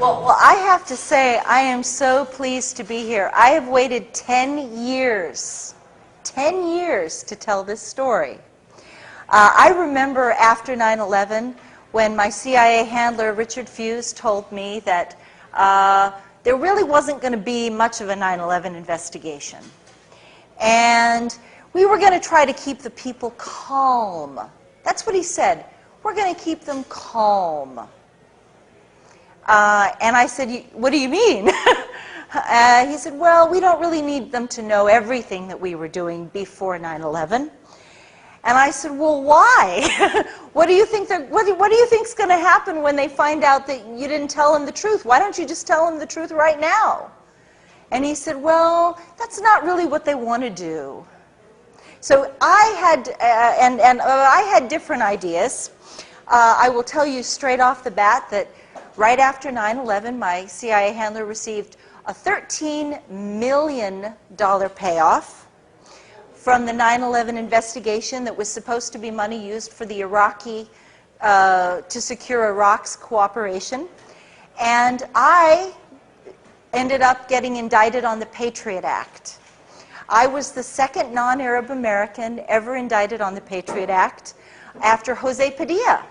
Well, I have to say, I am so pleased to be here. I have waited 10 years to tell this story. I remember after 9/11, when my CIA handler, Richard Fuse, told me that there really wasn't going to be much of a 9/11 investigation. And we were going to try to keep the people calm. That's what he said. We're going to keep them calm. And I said, what do you mean? He said, well, we don't really need them to know everything that we were doing before 9/11. And I said, well, why? What do you think what do you think's going to happen when they find out that you didn't tell them the truth? Why don't you just tell them the truth right now? And he said, well, that's not really what they want to do. So I had, I had different ideas. I will tell you straight off the bat that right after 9/11, my CIA handler received a $13 million payoff from the 9/11 investigation that was supposed to be money used for the Iraqi, to secure Iraq's cooperation. And I ended up getting indicted on the Patriot Act. I was the second non-Arab American ever indicted on the Patriot Act after Jose Padilla.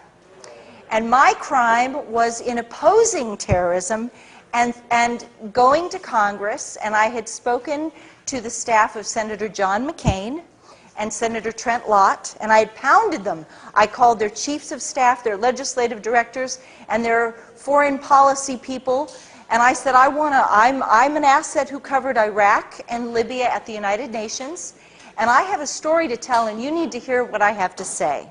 And my crime was in opposing terrorism and going to Congress, and I had spoken to the staff of Senator John McCain and Senator Trent Lott, and I had pounded them. I called their chiefs of staff, their legislative directors, and their foreign policy people, and I said, I'm an asset who covered Iraq and Libya at the United Nations, and I have a story to tell, and you need to hear what I have to say.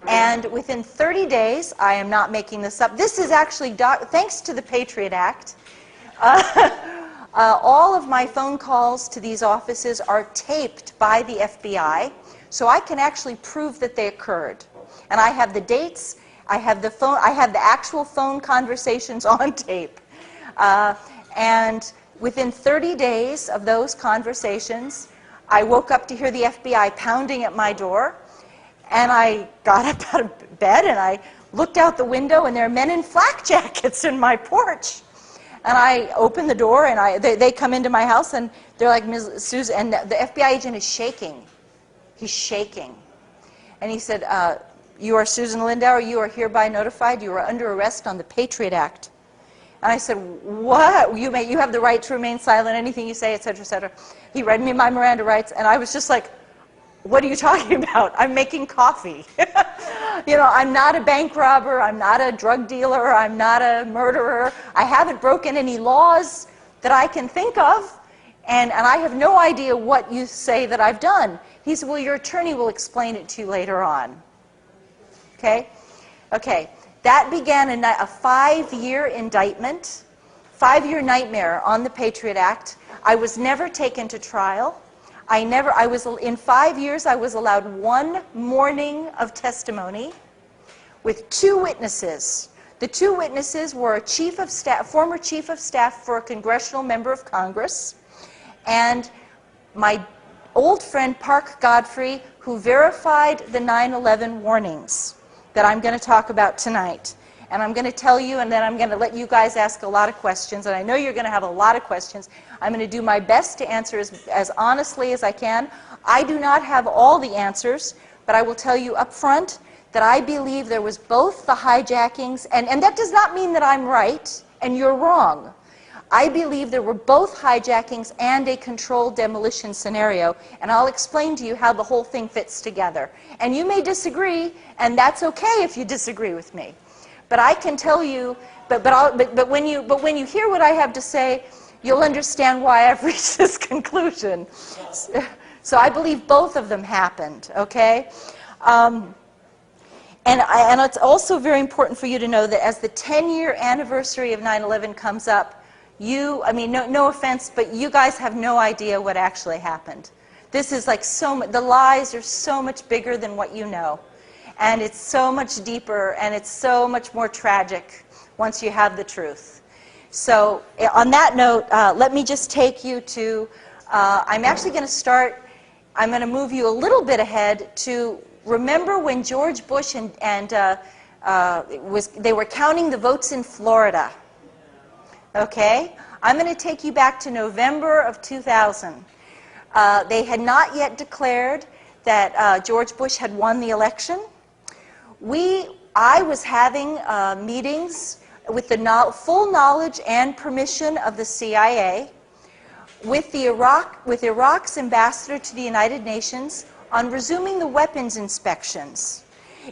And within 30 days, I am not making this up, this is actually, thanks to the Patriot Act, all of my phone calls to these offices are taped by the FBI, so I can actually prove that they occurred. And I have the dates, I have the actual phone conversations on tape. And within 30 days of those conversations, I woke up to hear the FBI pounding at my door. And I got up out of bed and I looked out the window, and there are men in flak jackets in my porch. And I opened the door, and they come into my house, and they're like, Ms. Susan, and the FBI agent is shaking. He's shaking. And he said, you are Susan Lindauer, you are hereby notified, you are under arrest on the Patriot Act. And I said, what? You have the right to remain silent, anything you say, et cetera, et cetera. He read me my Miranda rights, and I was just like, what are you talking about? I'm making coffee. You know, I'm not a bank robber, I'm not a drug dealer, I'm not a murderer. I haven't broken any laws that I can think of, and I have no idea what you say that I've done. He said, well, your attorney will explain it to you later on. Okay? Okay. That began a 5-year indictment, 5-year nightmare on the Patriot Act. I was never taken to trial. In 5 years, I was allowed 1 morning of testimony with 2 witnesses. The 2 witnesses were a former chief of staff for a congressional member of Congress, and my old friend Park Godfrey, who verified the 9/11 warnings that I'm going to talk about tonight. And I'm going to tell you, and then I'm going to let you guys ask a lot of questions, and I know you're going to have a lot of questions. I'm going to do my best to answer as honestly as I can. I do not have all the answers, but I will tell you up front that I believe there was both the hijackings, and that does not mean that I'm right and you're wrong. I believe there were both hijackings and a controlled demolition scenario, and I'll explain to you how the whole thing fits together. And you may disagree, and that's okay if you disagree with me. But I can tell you, but when you hear what I have to say, you'll understand why I've reached this conclusion. So I believe both of them happened, okay? And it's also very important for you to know that as the 10-year anniversary of 9/11 comes up, no offense, but you guys have no idea what actually happened. This is like the lies are so much bigger than what you know. And it's so much deeper, and it's so much more tragic once you have the truth. So on that note, let me just take you to, I'm actually going to start, I'm going to move you a little bit ahead to remember when George Bush they were counting the votes in Florida. Okay? I'm going to take you back to November of 2000. They had not yet declared that George Bush had won the election. I was having meetings with the full knowledge and permission of the CIA with Iraq's ambassador to the United Nations on resuming the weapons inspections.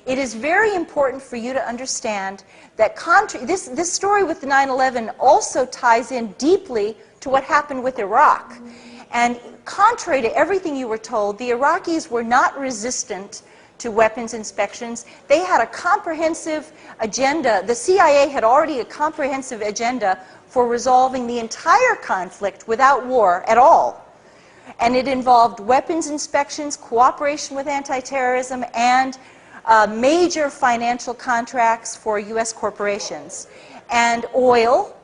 It is very important for you to understand that this story with the 9/11 also ties in deeply to what happened with Iraq. And contrary to everything you were told, the Iraqis were not resistant to weapons inspections. They had a comprehensive agenda. The CIA had already a comprehensive agenda for resolving the entire conflict without war at all. And it involved weapons inspections, cooperation with anti-terrorism, and major financial contracts for U.S. corporations, and oil.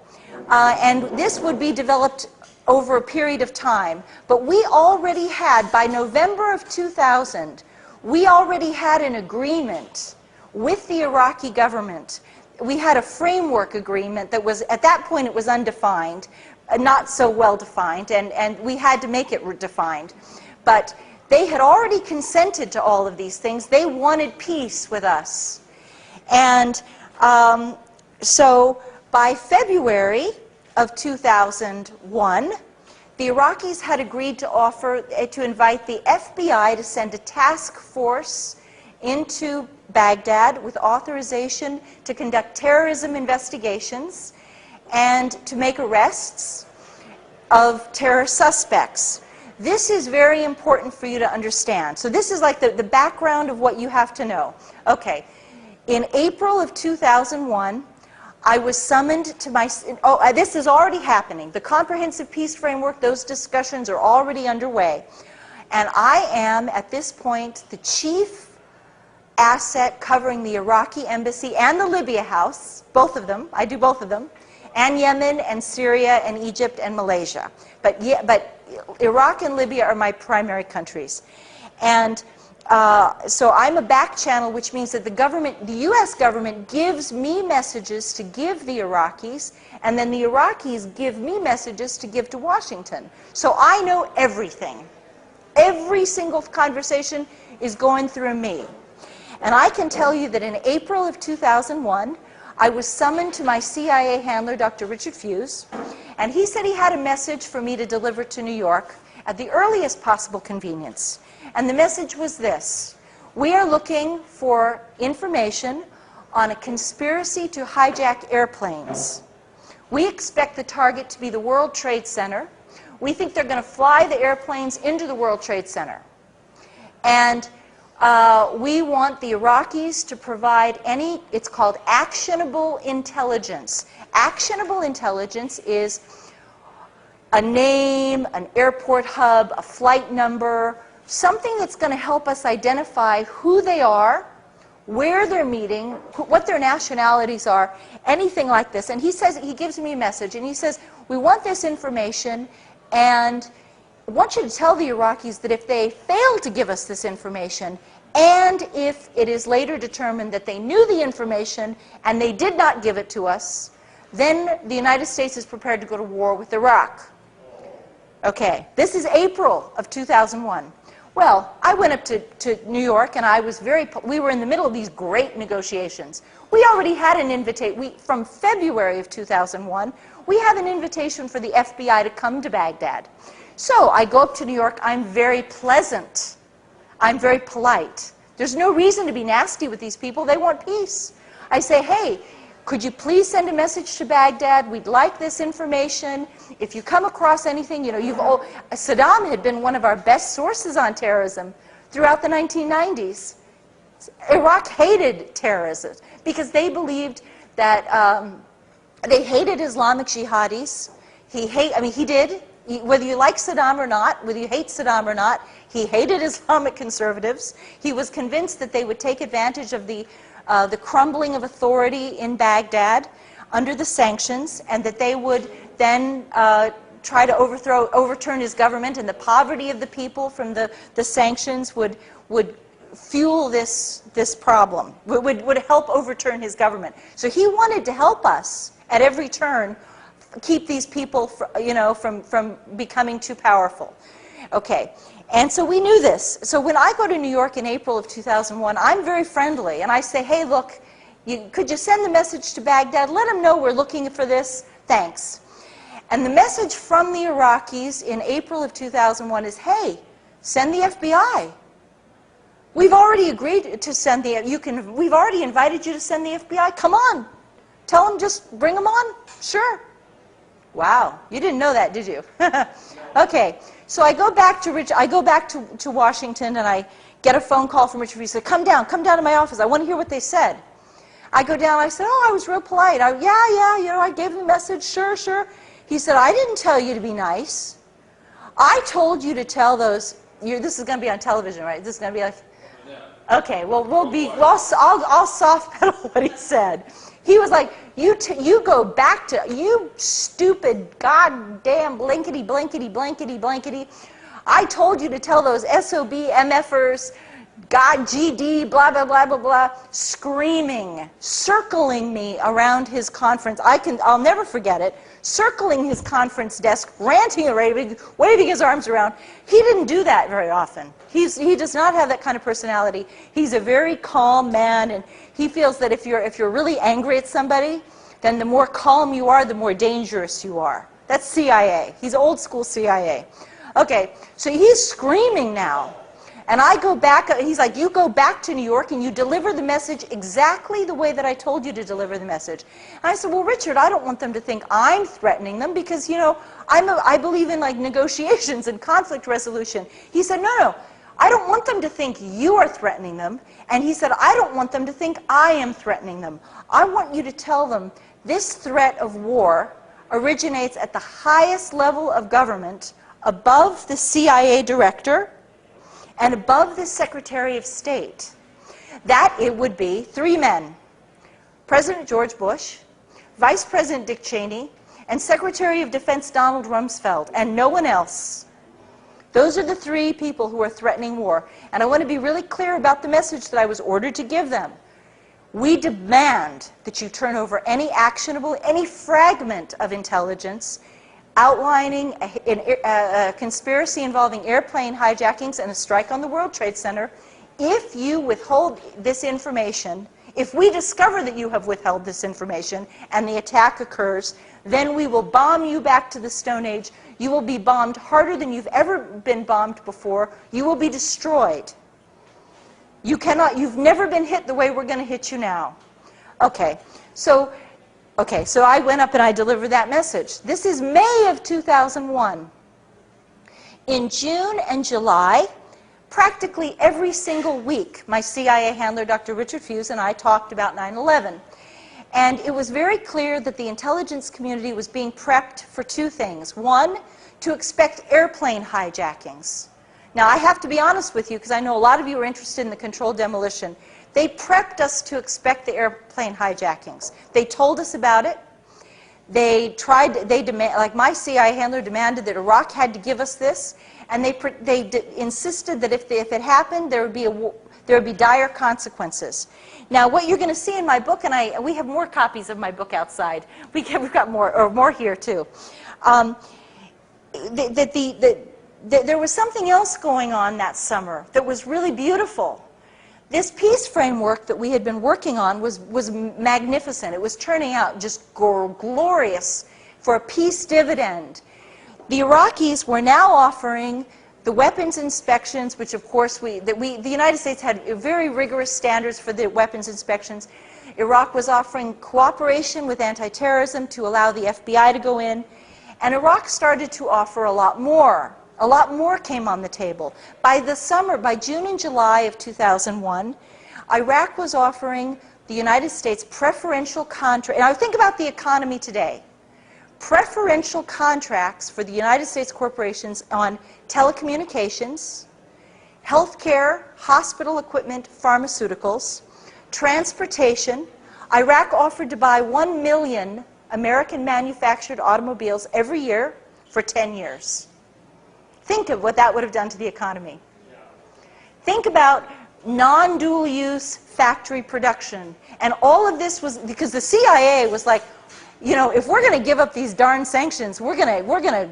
And this would be developed over a period of time. But we already had, by November of 2000, we already had an agreement with the Iraqi government. We had a framework agreement that was, at that point, it was undefined, not so well defined, and we had to make it defined. But they had already consented to all of these things. They wanted peace with us. And so by February of 2001, the Iraqis had agreed to invite the FBI to send a task force into Baghdad with authorization to conduct terrorism investigations and to make arrests of terror suspects. This is very important for you to understand. So this is like the background of what you have to know. Okay, in April of 2001, I was summoned to this is already happening. The Comprehensive Peace Framework, those discussions are already underway. And I am, at this point, the chief asset covering the Iraqi embassy and the Libya house, both of them, I do both of them, and Yemen and Syria and Egypt and Malaysia. But Iraq and Libya are my primary countries. And so I'm a back channel, which means that the U.S. government gives me messages to give the Iraqis, and then the Iraqis give me messages to give to Washington. So I know everything. Every single conversation is going through me. And I can tell you that in April of 2001, I was summoned to my CIA handler, Dr. Richard Fuse, and he said he had a message for me to deliver to New York at the earliest possible convenience. And the message was this: we are looking for information on a conspiracy to hijack airplanes. We expect the target to be the World Trade Center. We think they're going to fly the airplanes into the World Trade Center. And we want the Iraqis to provide it's called actionable intelligence. Actionable intelligence is a name, an airport hub, a flight number, something that's going to help us identify who they are, where they're meeting, what their nationalities are, anything like this. And he gives me a message, and he says, we want this information, and I want you to tell the Iraqis that if they fail to give us this information, and if it is later determined that they knew the information and they did not give it to us, then the United States is prepared to go to war with Iraq. Okay, this is April of 2001. Well, I went up to New York, and we were in the middle of these great negotiations. We already had an invitation. From February of 2001, we have an invitation for the FBI to come to Baghdad. So I go up to New York. I'm very pleasant. I'm very polite. There's no reason to be nasty with these people. They want peace. I say, hey, could you please send a message to Baghdad? We'd like this information. If you come across anything, Saddam had been one of our best sources on terrorism throughout the 1990s. Iraq hated terrorism because they believed that they hated Islamic jihadis. He did. Whether you like Saddam or not, whether you hate Saddam or not, he hated Islamic conservatives. He was convinced that they would take advantage of the crumbling of authority in Baghdad under the sanctions, and that they would then try to overturn his government, and the poverty of the people from the sanctions would fuel this problem, would help overturn his government. So he wanted to help us at every turn keep these people, from becoming too powerful. Okay, and so we knew this. So when I go to New York in April of 2001, I'm very friendly, and I say, hey, look, could you send the message to Baghdad? Let them know we're looking for this. Thanks. And the message from the Iraqis in April of 2001 is, hey, send the FBI. We've already agreed to send we've already invited you to send the FBI. Come on. Tell them, just bring them on. Sure. Wow, you didn't know that, did you? Okay, so I go back to Washington, and I get a phone call from Richard. He said, come down to my office. I want to hear what they said. I go down, I said, oh, I was real polite. Yeah, I gave him the message, sure. He said, I didn't tell you to be nice. I told you to tell those, this is going to be on television, right? This is going to be like, okay, well, I'll soft pedal what he said. He was like, you go back to, you stupid goddamn blankety. I told you to tell those SOB MFers, God, GD, blah, blah, blah, blah, blah, screaming, circling me around his conference. I'll never forget it, circling his conference desk, ranting and raving, waving his arms around. He didn't do that very often. He does not have that kind of personality. He's a very calm man, and he feels that if you're really angry at somebody, then the more calm you are, the more dangerous you are. That's CIA. He's old school CIA. Okay, so he's screaming now. And I go back, he's like, you go back to New York and you deliver the message exactly the way that I told you to deliver the message. And I said, well, Richard, I don't want them to think I'm threatening them because, I believe in like negotiations and conflict resolution. He said, no, I don't want them to think you are threatening them. And he said, I don't want them to think I am threatening them. I want you to tell them this threat of war originates at the highest level of government, above the CIA director, and above the Secretary of State. That it would be 3 men, President George Bush, Vice President Dick Cheney, and Secretary of Defense Donald Rumsfeld, and no one else. Those are the 3 people who are threatening war. And I want to be really clear about the message that I was ordered to give them. We demand that you turn over any actionable, any fragment of intelligence outlining a conspiracy involving airplane hijackings and a strike on the World Trade Center. If you withhold this information, if we discover that you have withheld this information and the attack occurs, then we will bomb you back to the Stone Age. You will be bombed harder than you've ever been bombed before. You will be destroyed. You've never been hit the way we're going to hit you now. Okay, so I went up and I delivered that message. This is May of 2001. In June and July, practically every single week, my CIA handler, Dr. Richard Fuse, and I talked about 9/11. And it was very clear that the intelligence community was being prepped for 2 things. One, to expect airplane hijackings. Now, I have to be honest with you, because I know a lot of you are interested in the controlled demolition. They prepped us to expect the airplane hijackings. They told us about it. Like my CIA handler demanded that Iraq had to give us this, and they insisted that if it happened, there would be dire consequences. Now, what you're going to see in my book, and we have more copies of my book outside. We've got more here too. There was something else going on that summer that was really beautiful. This peace framework that we had been working on was magnificent. It was turning out just glorious for a peace dividend. The Iraqis were now offering the weapons inspections, which of course the United States had very rigorous standards for the weapons inspections. Iraq was offering cooperation with anti-terrorism to allow the FBI to go in, and Iraq started to offer a lot more. A lot more came on the table. By June and July of 2001, Iraq was offering the United States preferential contracts. Now think about the economy today. Preferential contracts for the United States corporations on telecommunications, healthcare, hospital equipment, pharmaceuticals, transportation. Iraq offered to buy 1 million American manufactured automobiles every year for 10 years. Think of what that would have done to the economy. Yeah. Think about non-dual use factory production. And all of this was because the CIA was like, you know, if we're going to give up these darn sanctions, we're going to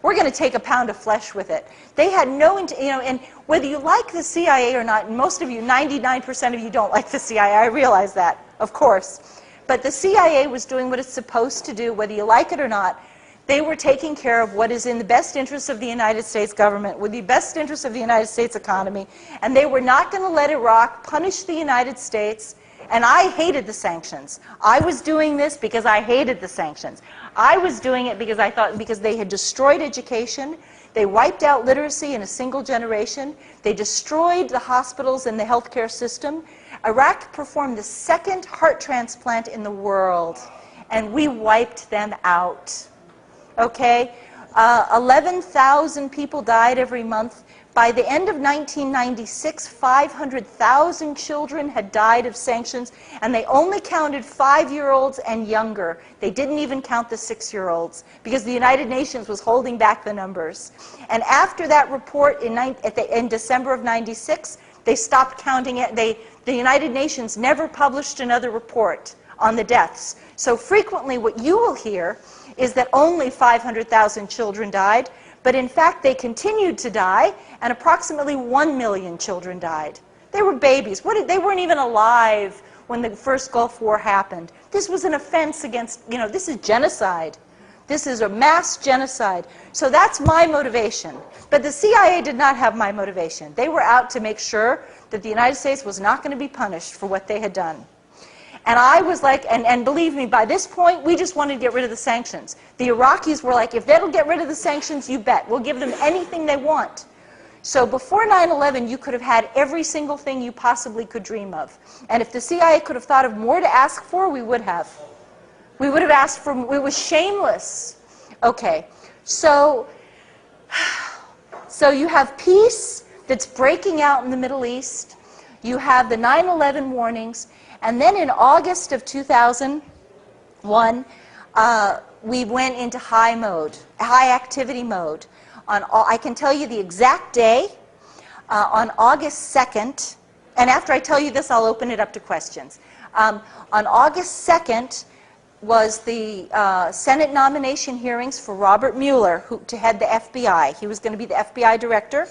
we're going to take a pound of flesh with it. They had no, you know, and whether you like the CIA or not, and most of you, 99% of you don't like the CIA, I realize that, of course. But the CIA was doing what it's supposed to do, whether you like it or not. They were taking care of what is in the best interest of the United States government, with the best interest of the United States economy, and they were not going to let Iraq punish the United States. And I hated the sanctions. I was doing this because I hated the sanctions. I was doing it because I thought, because they had destroyed education, they wiped out literacy in a single generation, they destroyed the hospitals and the healthcare system. Iraq performed the second heart transplant in the world, and we wiped them out. Okay? 11,000 people died every month. By the end of 1996, 500,000 children had died of sanctions, and they only counted 5-year-olds and younger. They didn't even count the 6-year-olds, because the United Nations was holding back the numbers. And after that report in December of 96, they stopped counting it. The United Nations never published another report on the deaths. So frequently what you will hear is that only 500,000 children died, but in fact they continued to die, and approximately 1 million children died. They were babies. They weren't even alive when the first Gulf War happened. This was an offense against, you know, this is genocide. This is a mass genocide. So that's my motivation. But the CIA did not have my motivation. They were out to make sure that the United States was not going to be punished for what they had done. And I was like, and believe me, by this point, we just wanted to get rid of the sanctions. The Iraqis were like, if they'll get rid of the sanctions, you bet. We'll give them anything they want. So before 9/11, you could have had every single thing you possibly could dream of. And if the CIA could have thought of more to ask for, we would have. We would have asked for, it was shameless. Okay, so you have peace that's breaking out in the Middle East. You have the 9/11 warnings. And then in August of 2001, we went into high activity mode. I can tell you the exact day, on August 2nd, and after I tell you this, I'll open it up to questions. On August 2nd was the Senate nomination hearings for Robert Mueller to head the FBI. He was going to be the FBI director.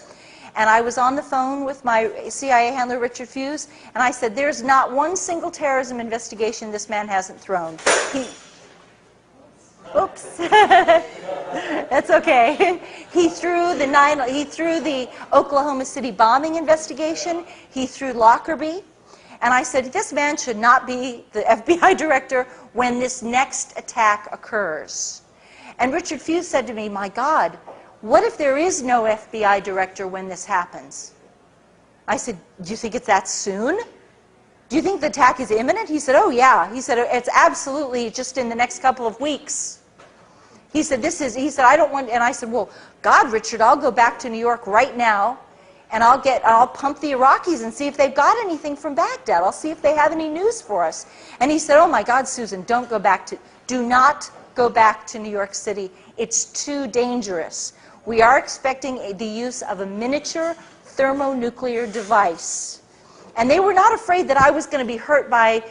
And I was on the phone with my CIA handler, Richard Fuse, and I said, there's not one single terrorism investigation this man hasn't thrown. Oops. That's okay. He threw the Oklahoma City bombing investigation. He threw Lockerbie. And I said, this man should not be the FBI director when this next attack occurs. And Richard Fuse said to me, my God, what if there is no FBI director when this happens? I said, do you think it's that soon? Do you think the attack is imminent? He said, oh yeah. He said, it's absolutely just in the next couple of weeks. He said, I don't want, and I said, well, God, Richard, I'll go back to New York right now, and I'll pump the Iraqis and see if they've got anything from Baghdad. I'll see if they have any news for us. And he said, oh my God, Susan, do not go back to New York City. It's too dangerous. We are expecting the use of a miniature thermonuclear device. And they were not afraid that I was going to be hurt by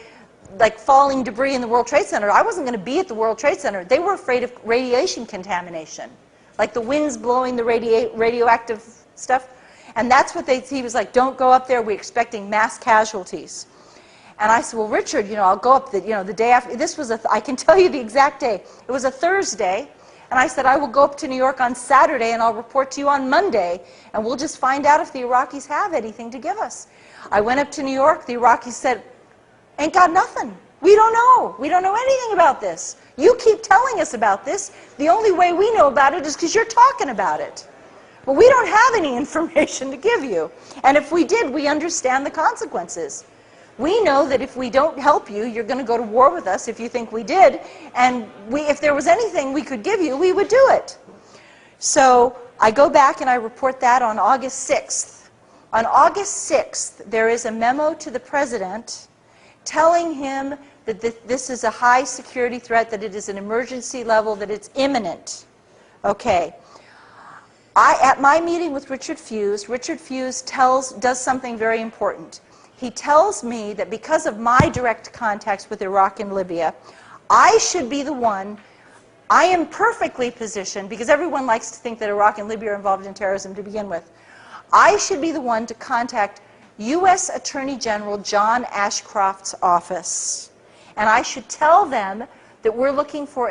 like falling debris in the World Trade Center. I wasn't going to be at the World Trade Center. They were afraid of radiation contamination, like the winds blowing the radioactive stuff. And that's what he was like, don't go up there. We're expecting mass casualties. And I said, well, Richard, I'll go up the day after. This was I can tell you the exact day. It was a Thursday. And I said, I will go up to New York on Saturday and I'll report to you on Monday, and we'll just find out if the Iraqis have anything to give us. I went up to New York. The Iraqis said, ain't got nothing. We don't know. We don't know anything about this. You keep telling us about this. The only way we know about it is because you're talking about it. But we don't have any information to give you. And if we did, we understand the consequences. We know that if we don't help you, you're going to go to war with us if you think we did. And if there was anything we could give you, we would do it. So I go back and I report that on August 6th. On August 6th, there is a memo to the president telling him that this is a high security threat, that it is an emergency level, that it's imminent. Okay. At my meeting with Richard Fuse does something very important. He tells me that because of my direct contacts with Iraq and Libya, I should be the one. I am perfectly positioned, because everyone likes to think that Iraq and Libya are involved in terrorism to begin with. I should be the one to contact U.S. Attorney General John Ashcroft's office. And I should tell them that we're looking for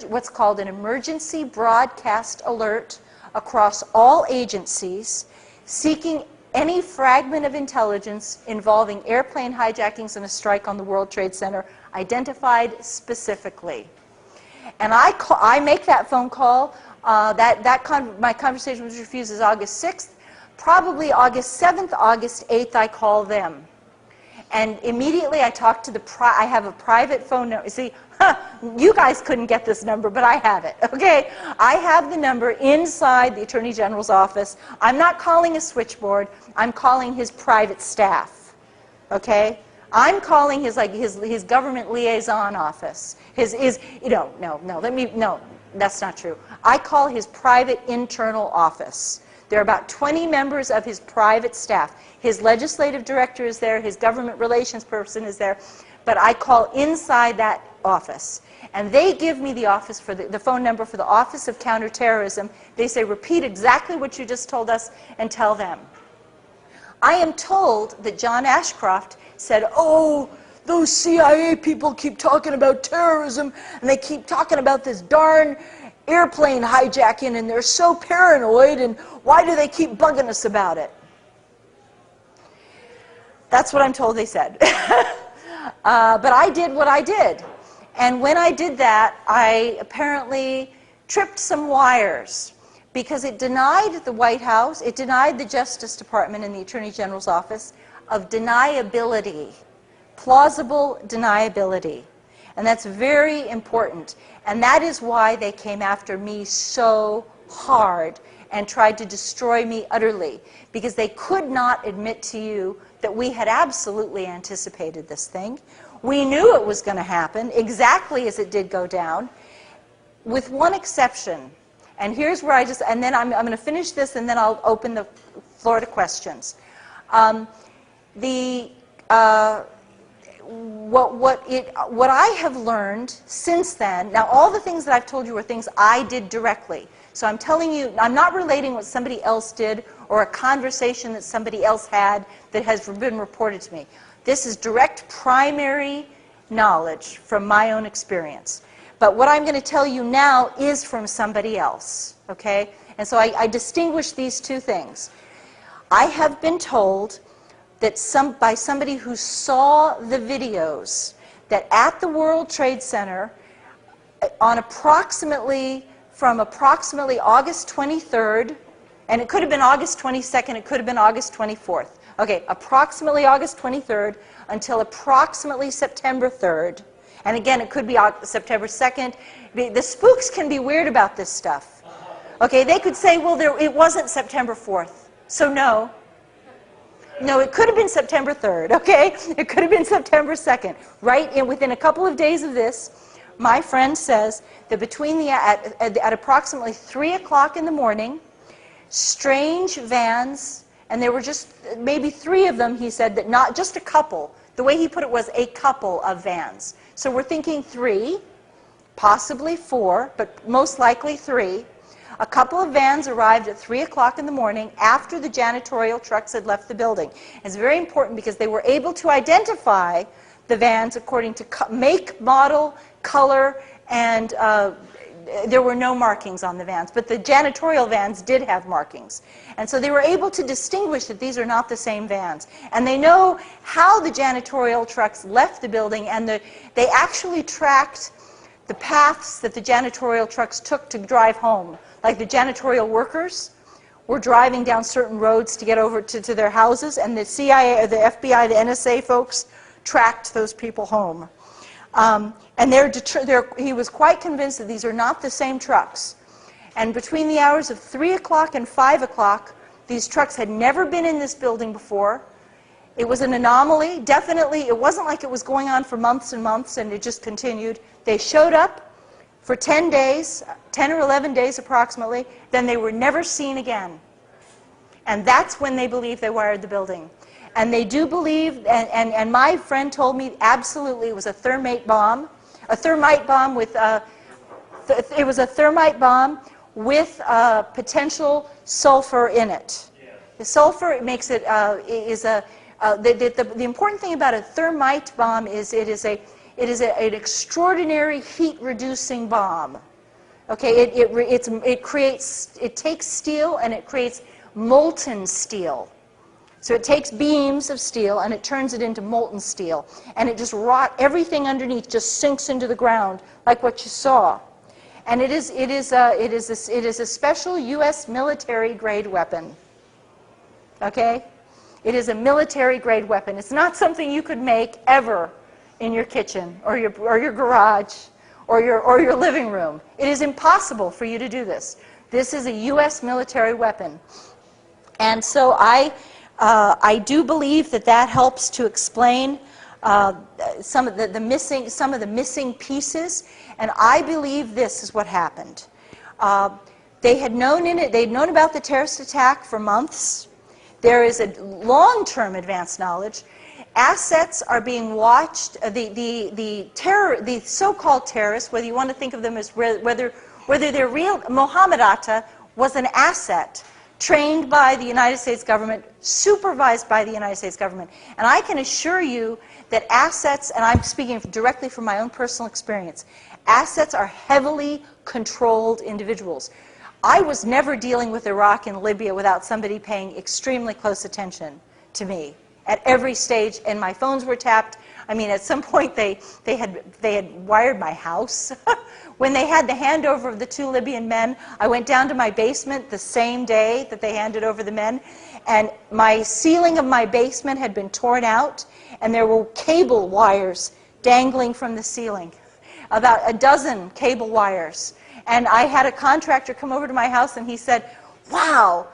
what's called an emergency broadcast alert across all agencies, seeking any fragment of intelligence involving airplane hijackings and a strike on the World Trade Center, identified specifically. And I make that phone call. My conversation was refused is August 6th. Probably August 7th, August 8th, I call them. And immediately I talk to I have a private phone number. See, you guys couldn't get this number, but I have it, okay? I have the number inside the Attorney General's office. I'm not calling a switchboard. I'm calling his private staff, okay? I'm calling his government liaison office. No, that's not true. I call his private internal office. There are about 20 members of his private staff. His legislative director is there, his government relations person is there, but I call inside that office. And they give me the office for the phone number for the Office of Counterterrorism. They say, repeat exactly what you just told us and tell them. I am told that John Ashcroft said, oh, those CIA people keep talking about terrorism, and they keep talking about this darn airplane hijacking, and they're so paranoid, and why do they keep bugging us about it? That's what I'm told they said. But I did what I did. And when I did that, I apparently tripped some wires, because it denied the White House, it denied the Justice Department and the Attorney General's office of deniability, plausible deniability. And that's very important. And that is why they came after me so hard and tried to destroy me utterly, because they could not admit to you that we had absolutely anticipated this thing. We knew it was going to happen exactly as it did go down, with one exception. And here's where and then I'm going to finish this, and then I'll open the floor to questions. What I have learned since then, now all the things that I've told you were things I did directly. So I'm telling you, I'm not relating what somebody else did or a conversation that somebody else had that has been reported to me. This is direct primary knowledge from my own experience. But what I'm going to tell you now is from somebody else, okay? And so I distinguish these two things. I have been told that by somebody who saw the videos that at the World Trade Center on from approximately August 23rd, and it could have been August 22nd, it could have been August 24th. Okay, approximately August 23rd until approximately September 3rd. And again, it could be September 2nd. The spooks can be weird about this stuff. Okay, they could say, well, it wasn't September 4th. So no. No, it could have been September 3rd, okay? It could have been September 2nd. Right within a couple of days of this, my friend says that at approximately 3 o'clock in the morning, strange vans, and there were just maybe 3 of them, he said, that not just a couple. The way he put it was a couple of vans. So we're thinking 3, possibly 4, but most likely 3. A couple of vans arrived at 3 o'clock in the morning after the janitorial trucks had left the building. It's very important because they were able to identify the vans according to make, model, color, and there were no markings on the vans. But the janitorial vans did have markings. And so they were able to distinguish that these are not the same vans. And they know how the janitorial trucks left the building, and they actually tracked the paths that the janitorial trucks took to drive home. Like the janitorial workers were driving down certain roads to get over to their houses, and the CIA, the FBI, the NSA folks tracked those people home. And he was quite convinced that these are not the same trucks. And between the hours of 3 o'clock and 5 o'clock, these trucks had never been in this building before. It was an anomaly. Definitely, it wasn't like it was going on for months and months and it just continued. They showed up for 10 days, 10 or 11 days approximately, then they were never seen again. And that's when they believe they wired the building. And they do believe, and my friend told me absolutely it was a thermate bomb. A thermite bomb with, it was a thermite bomb with potential sulfur in it. The sulfur makes it, the important thing about a thermite bomb is it is an extraordinary heat-reducing bomb. Okay, it takes steel and it creates molten steel. So it takes beams of steel and it turns it into molten steel, and it just everything underneath just sinks into the ground like what you saw. And it is a special U.S. military-grade weapon. Okay, it is a military-grade weapon. It's not something you could make ever in your kitchen or your garage or your living room. It is impossible for you to do this. This is a U.S. military weapon. And so I do believe that helps to explain some of the missing pieces. And I believe this is what happened. They'd known about the terrorist attack for months. There is a long-term advanced knowledge. Assets are being watched. The so-called terrorists, whether you want to think of them as whether they're real, Mohammed Atta was an asset trained by the United States government, supervised by the United States government. And I can assure you that assets, and I'm speaking directly from my own personal experience, assets are heavily controlled individuals. I was never dealing with Iraq and Libya without somebody paying extremely close attention to me at every stage, and my phones were tapped. I mean, at some point they had wired my house. When they had the handover of the 2 Libyan men, I went down to my basement the same day that they handed over the men, and my ceiling of my basement had been torn out, and there were cable wires dangling from the ceiling, about a dozen cable wires. And I had a contractor come over to my house, and he said, "Wow,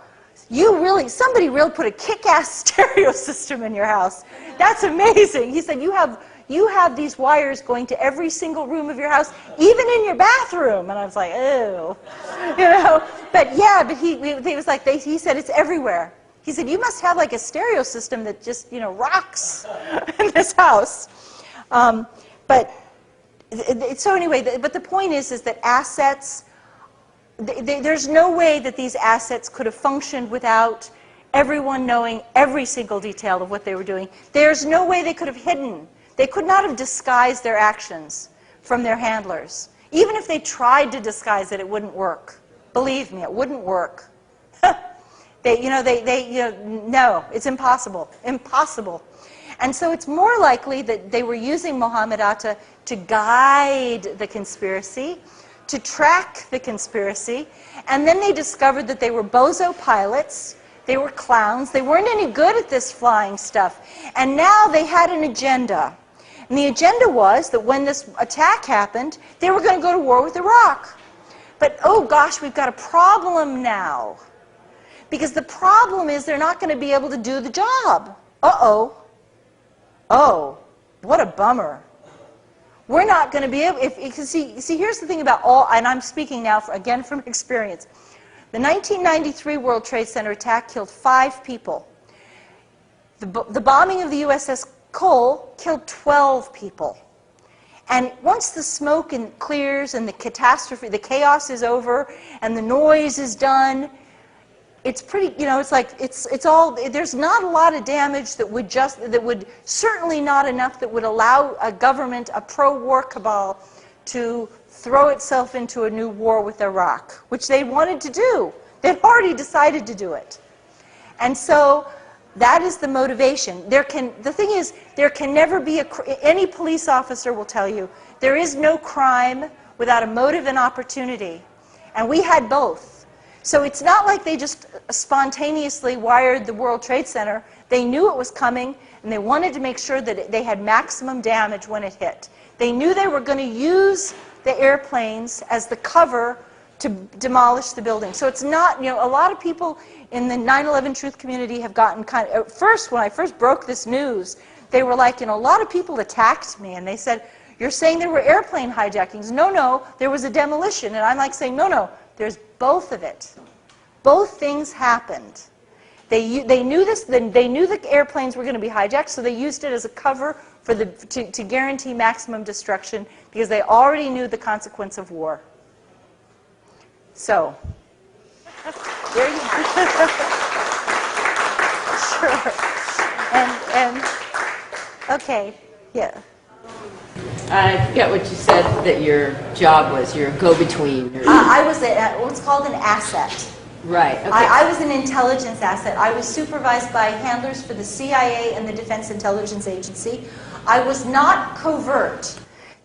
somebody really put a kick-ass stereo system in your house. That's amazing." He said, you have these wires going to every single room of your house, even in your bathroom. And I was like, ew. But yeah, but he was like, he said, it's everywhere. He said, you must have like a stereo system that just, rocks in this house. So anyway, but the point is that assets, there's no way that these assets could have functioned without everyone knowing every single detail of what they were doing. There's no way they could have hidden. They could not have disguised their actions from their handlers. Even if they tried to disguise it, it wouldn't work. Believe me, it wouldn't work. No, it's impossible. Impossible. And so it's more likely that they were using Mohammed Atta to guide the conspiracy, to track the conspiracy, and then they discovered that they were bozo pilots, they were clowns, they weren't any good at this flying stuff, and now they had an agenda. And the agenda was that when this attack happened, they were going to go to war with Iraq. But oh gosh, we've got a problem now. Because the problem is they're not going to be able to do the job. Uh-oh. Oh, what a bummer. We're not going to be able, see, here's the thing about and I'm speaking now, again from experience. The 1993 World Trade Center attack killed 5 people. The bombing of the USS Cole killed 12 people. And once the smoke clears and the catastrophe, the chaos is over, and the noise is done, it's pretty, it's like, it's all, there's not a lot of damage that would certainly not enough that would allow a government, a pro-war cabal, to throw itself into a new war with Iraq, which they wanted to do. They'd already decided to do it. And so that is the motivation. The thing is, there can never be any police officer will tell you, there is no crime without a motive and opportunity. And we had both. So it's not like they just spontaneously wired the World Trade Center. They knew it was coming, and they wanted to make sure that they had maximum damage when it hit. They knew they were going to use the airplanes as the cover to demolish the building. So it's not, a lot of people in the 9/11 truth community have gotten kind of, at first, when I first broke this news, they were like, a lot of people attacked me, and they said, you're saying there were airplane hijackings. No, there was a demolition. And I'm like saying, no, there's both of it. Both things happened. They knew this, they knew the airplanes were going to be hijacked, so they used it as a cover to guarantee maximum destruction, because they already knew the consequence of war. So, there you have it. Sure. And okay, yeah. I forget what you said that your job was. You're a go-between. I was what's called an asset. Right. Okay. I was an intelligence asset. I was supervised by handlers for the CIA and the Defense Intelligence Agency. I was not covert.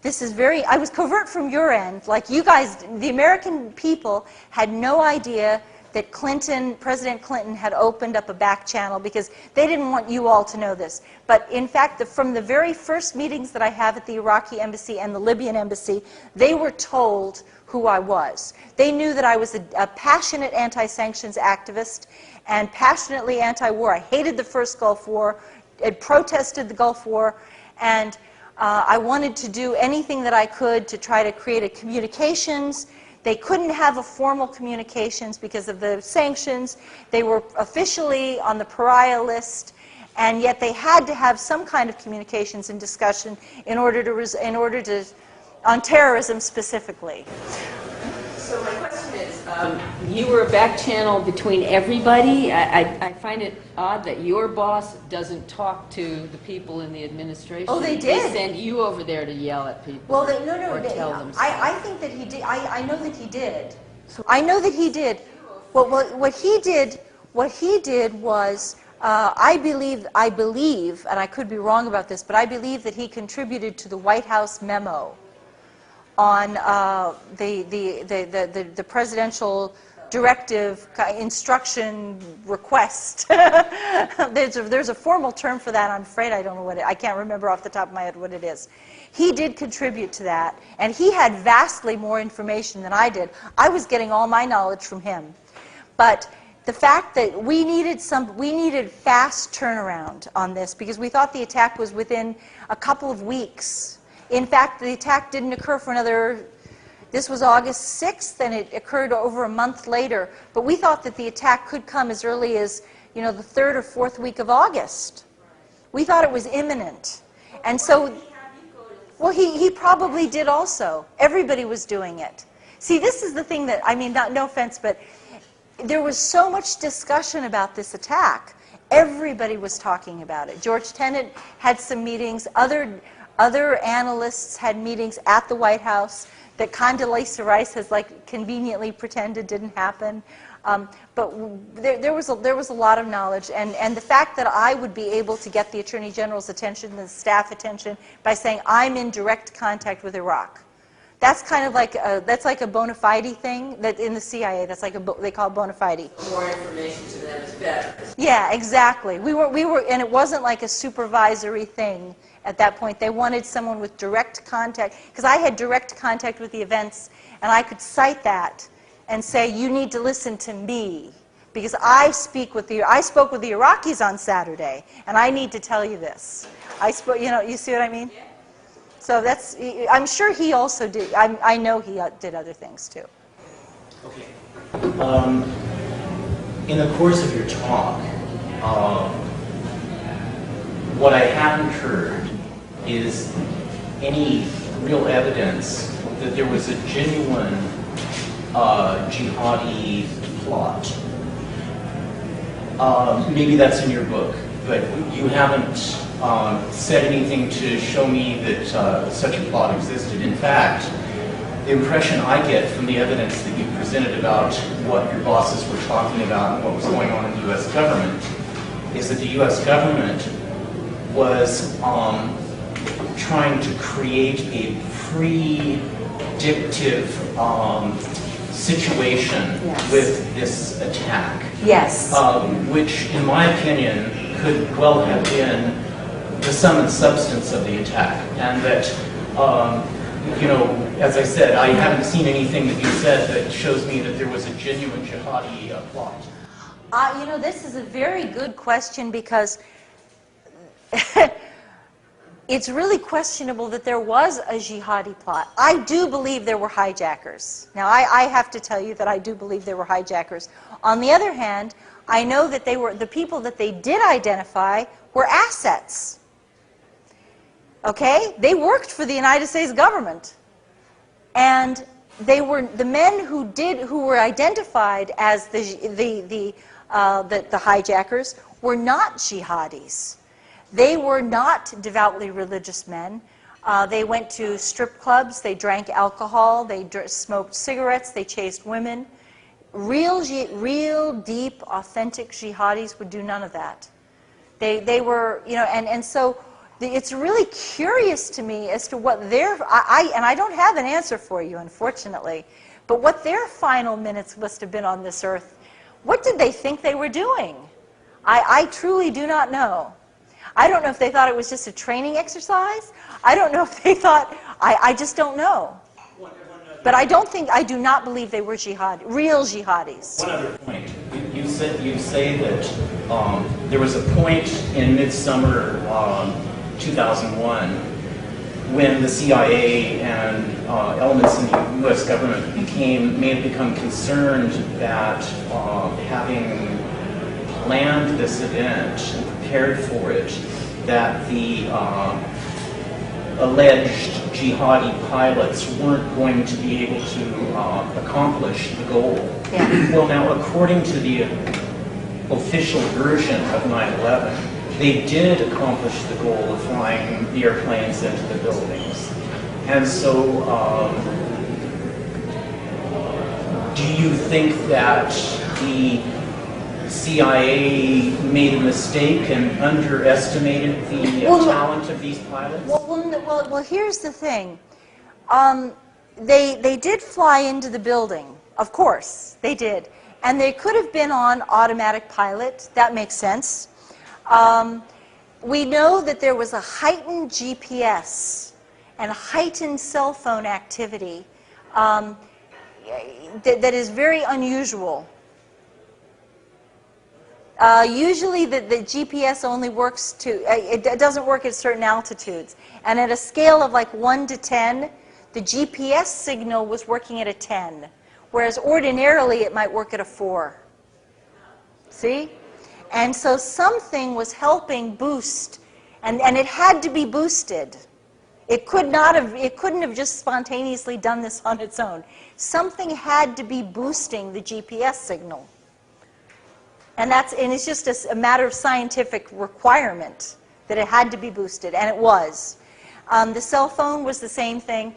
I was covert from your end. Like you guys, the American people had no idea that President Clinton had opened up a back channel, because they didn't want you all to know this. But in fact, from the very first meetings that I have at the Iraqi embassy and the Libyan embassy, they were told who I was. They knew that I was a passionate anti-sanctions activist and passionately anti-war. I hated the first Gulf War, had protested the Gulf War, and I wanted to do anything that I could to try to create a communications. They couldn't have a formal communications because of the sanctions. They were officially on the pariah list, and yet they had to have some kind of communications and discussion in order to on terrorism specifically. So my question is, you were a back channel between everybody. I find it odd that your boss doesn't talk to the people in the administration. Oh, they did. They send you over there to yell at people. Well, or tell them stuff. I think that he did. I know that he did. I know that he did. Well, what he did was, I believe, and I could be wrong about this, but I believe that he contributed to the White House memo on the presidential directive instruction request. There's a formal term for that. I'm afraid I don't know I can't remember off the top of my head what it is. He did contribute to that, and he had vastly more information than I did. I was getting all my knowledge from him. But the fact that we needed fast turnaround on this, because we thought the attack was within a couple of weeks. In fact, the attack didn't occur for this was August 6th, and it occurred over a month later. But we thought that the attack could come as early as, the 3rd or 4th week of August. We thought it was imminent. And so, well, he probably did also. Everybody was doing it. See, this is the thing that, no offense, but there was so much discussion about this attack. Everybody was talking about it. George Tenet had some meetings. Other analysts had meetings at the White House that Condoleezza Rice has conveniently pretended didn't happen. But there was a lot of knowledge, and the fact that I would be able to get the Attorney General's attention, the staff attention, by saying I'm in direct contact with Iraq. That's kind of like a bona fide thing that in the CIA. That's they call bona fide. More information to them is better. Yeah, exactly. We were, and it wasn't like a supervisory thing. At that point, they wanted someone with direct contact, because I had direct contact with the events, and I could cite that and say, you need to listen to me, because I spoke with the Iraqis on Saturday, and I need to tell you this. You see what I mean? Yeah. So I'm sure he also did. I know he did other things too. Okay. In the course of your talk, what I haven't heard is any real evidence that there was a genuine jihadi plot. Maybe that's in your book, but you haven't said anything to show me that such a plot existed. In fact, the impression I get from the evidence that you presented about what your bosses were talking about and what was going on in the U.S. government is that the U.S. government was trying to create a predictive situation with this attack. Yes. Which, in my opinion, could well have been the sum and substance of the attack. And that, as I said, I haven't seen anything that you said that shows me that there was a genuine jihadi plot. This is a very good question, because it's really questionable that there was a jihadi plot. I do believe there were hijackers. Now, I have to tell you that I do believe there were hijackers. On the other hand, I know that the people that they did identify were assets. Okay? They worked for the United States government. And they were the men who were identified as the hijackers were not jihadis. They were not devoutly religious men. They went to strip clubs, they drank alcohol, they smoked cigarettes, they chased women. Real deep, authentic jihadis would do none of that. They were, you know, and so it's really curious to me as to what and I don't have an answer for you, unfortunately, but what their final minutes must have been on this earth. What did they think they were doing? I truly do not know. I don't know if they thought it was just a training exercise. I don't know if they thought, I just don't know. But I do not believe they were real jihadis. One other point. You say that there was a point in midsummer 2001 when the CIA and elements in the U.S. government may have become concerned that having planned this event and prepared for it, that the alleged jihadi pilots weren't going to be able to accomplish the goal. Yeah. Well, now, according to the official version of 9/11, they did accomplish the goal of flying the airplanes into the buildings. And so, do you think that the CIA made a mistake and underestimated the talent of these pilots? Well, here's the thing. They did fly into the building, of course, they did. And they could have been on automatic pilot. That makes sense. We know that there was a heightened GPS and heightened cell phone activity that is very unusual. Usually the GPS only works it doesn't work at certain altitudes. And at a scale of like 1 to 10, the GPS signal was working at a 10. Whereas ordinarily it might work at a 4. See? And so something was helping boost, and it had to be boosted. It couldn't have just spontaneously done this on its own. Something had to be boosting the GPS signal. And it's just a matter of scientific requirement that it had to be boosted, and it was. The cell phone was the same thing.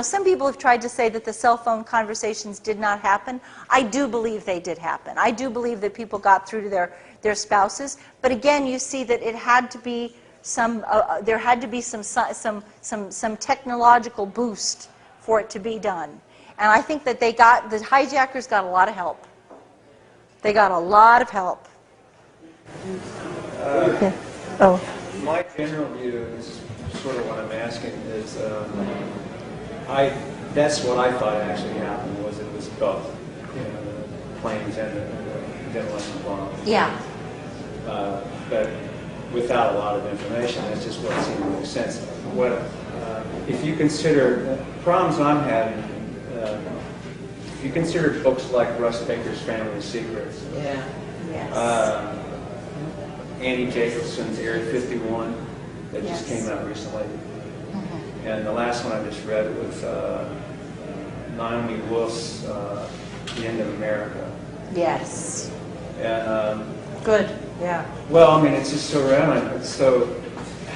Some people have tried to say that the cell phone conversations did not happen. I do believe they did happen. I do believe that people got through to their spouses. But again, you see that it had to be there had to be some technological boost for it to be done. And I think that the hijackers got a lot of help. They got a lot of help. My general view is sort of what I'm asking is, that's what I thought actually happened, was it was both, the planes and the demolition bombs. Yeah. But without a lot of information, that's just what seemed to make sense. If you consider problems I'm having, if you consider books like Russ Baker's Family Secrets, Yeah. Yes. Andy Jacobson's Area 51 that just came out recently, and the last one I just read was Naomi Wolf's The End of America. Yes. And Good. Yeah. well, I mean, it's just so relevant. So,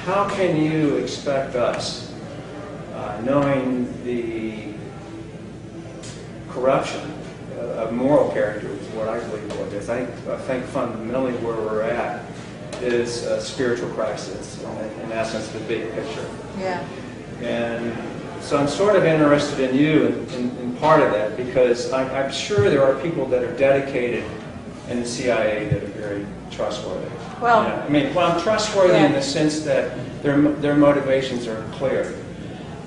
how can you expect us, knowing the corruption of moral character, is what I believe what it is. I think fundamentally where we're at is a spiritual crisis, in essence, the big picture. Yeah. And so I'm sort of interested in you in part of that, because I'm sure there are people that are dedicated in the CIA that are very trustworthy. Well, I'm trustworthy in the sense that their motivations are clear.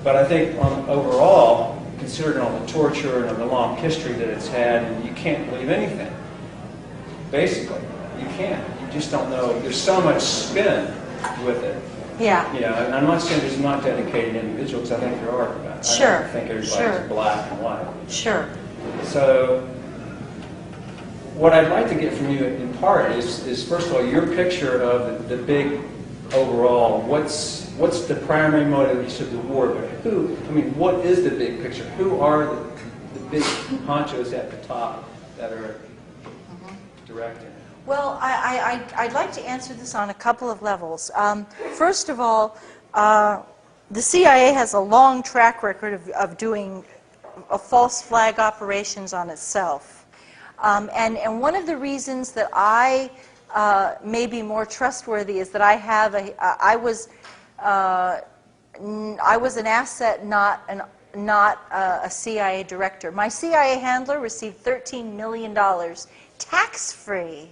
But I think overall, considering all the torture and the long history that it's had, you can't believe anything. Basically, you can't. You just don't know. There's so much spin with it. Yeah. And I'm not saying there's not dedicated individuals. I think there are. Sure. I don't think everybody's black and white. Sure. So, what I'd like to get from you in part is first of all, your picture of the big overall. What's what's the primary motives of the war, but who, I mean, what is the big picture? Who are the big honchos at the top that are directing? Well, I'd like to answer this on a couple of levels. First of all, the CIA has a long track record of doing false flag operations on itself. And one of the reasons that I may be more trustworthy is that I was an asset, not a CIA director. My CIA handler received $13 million tax-free.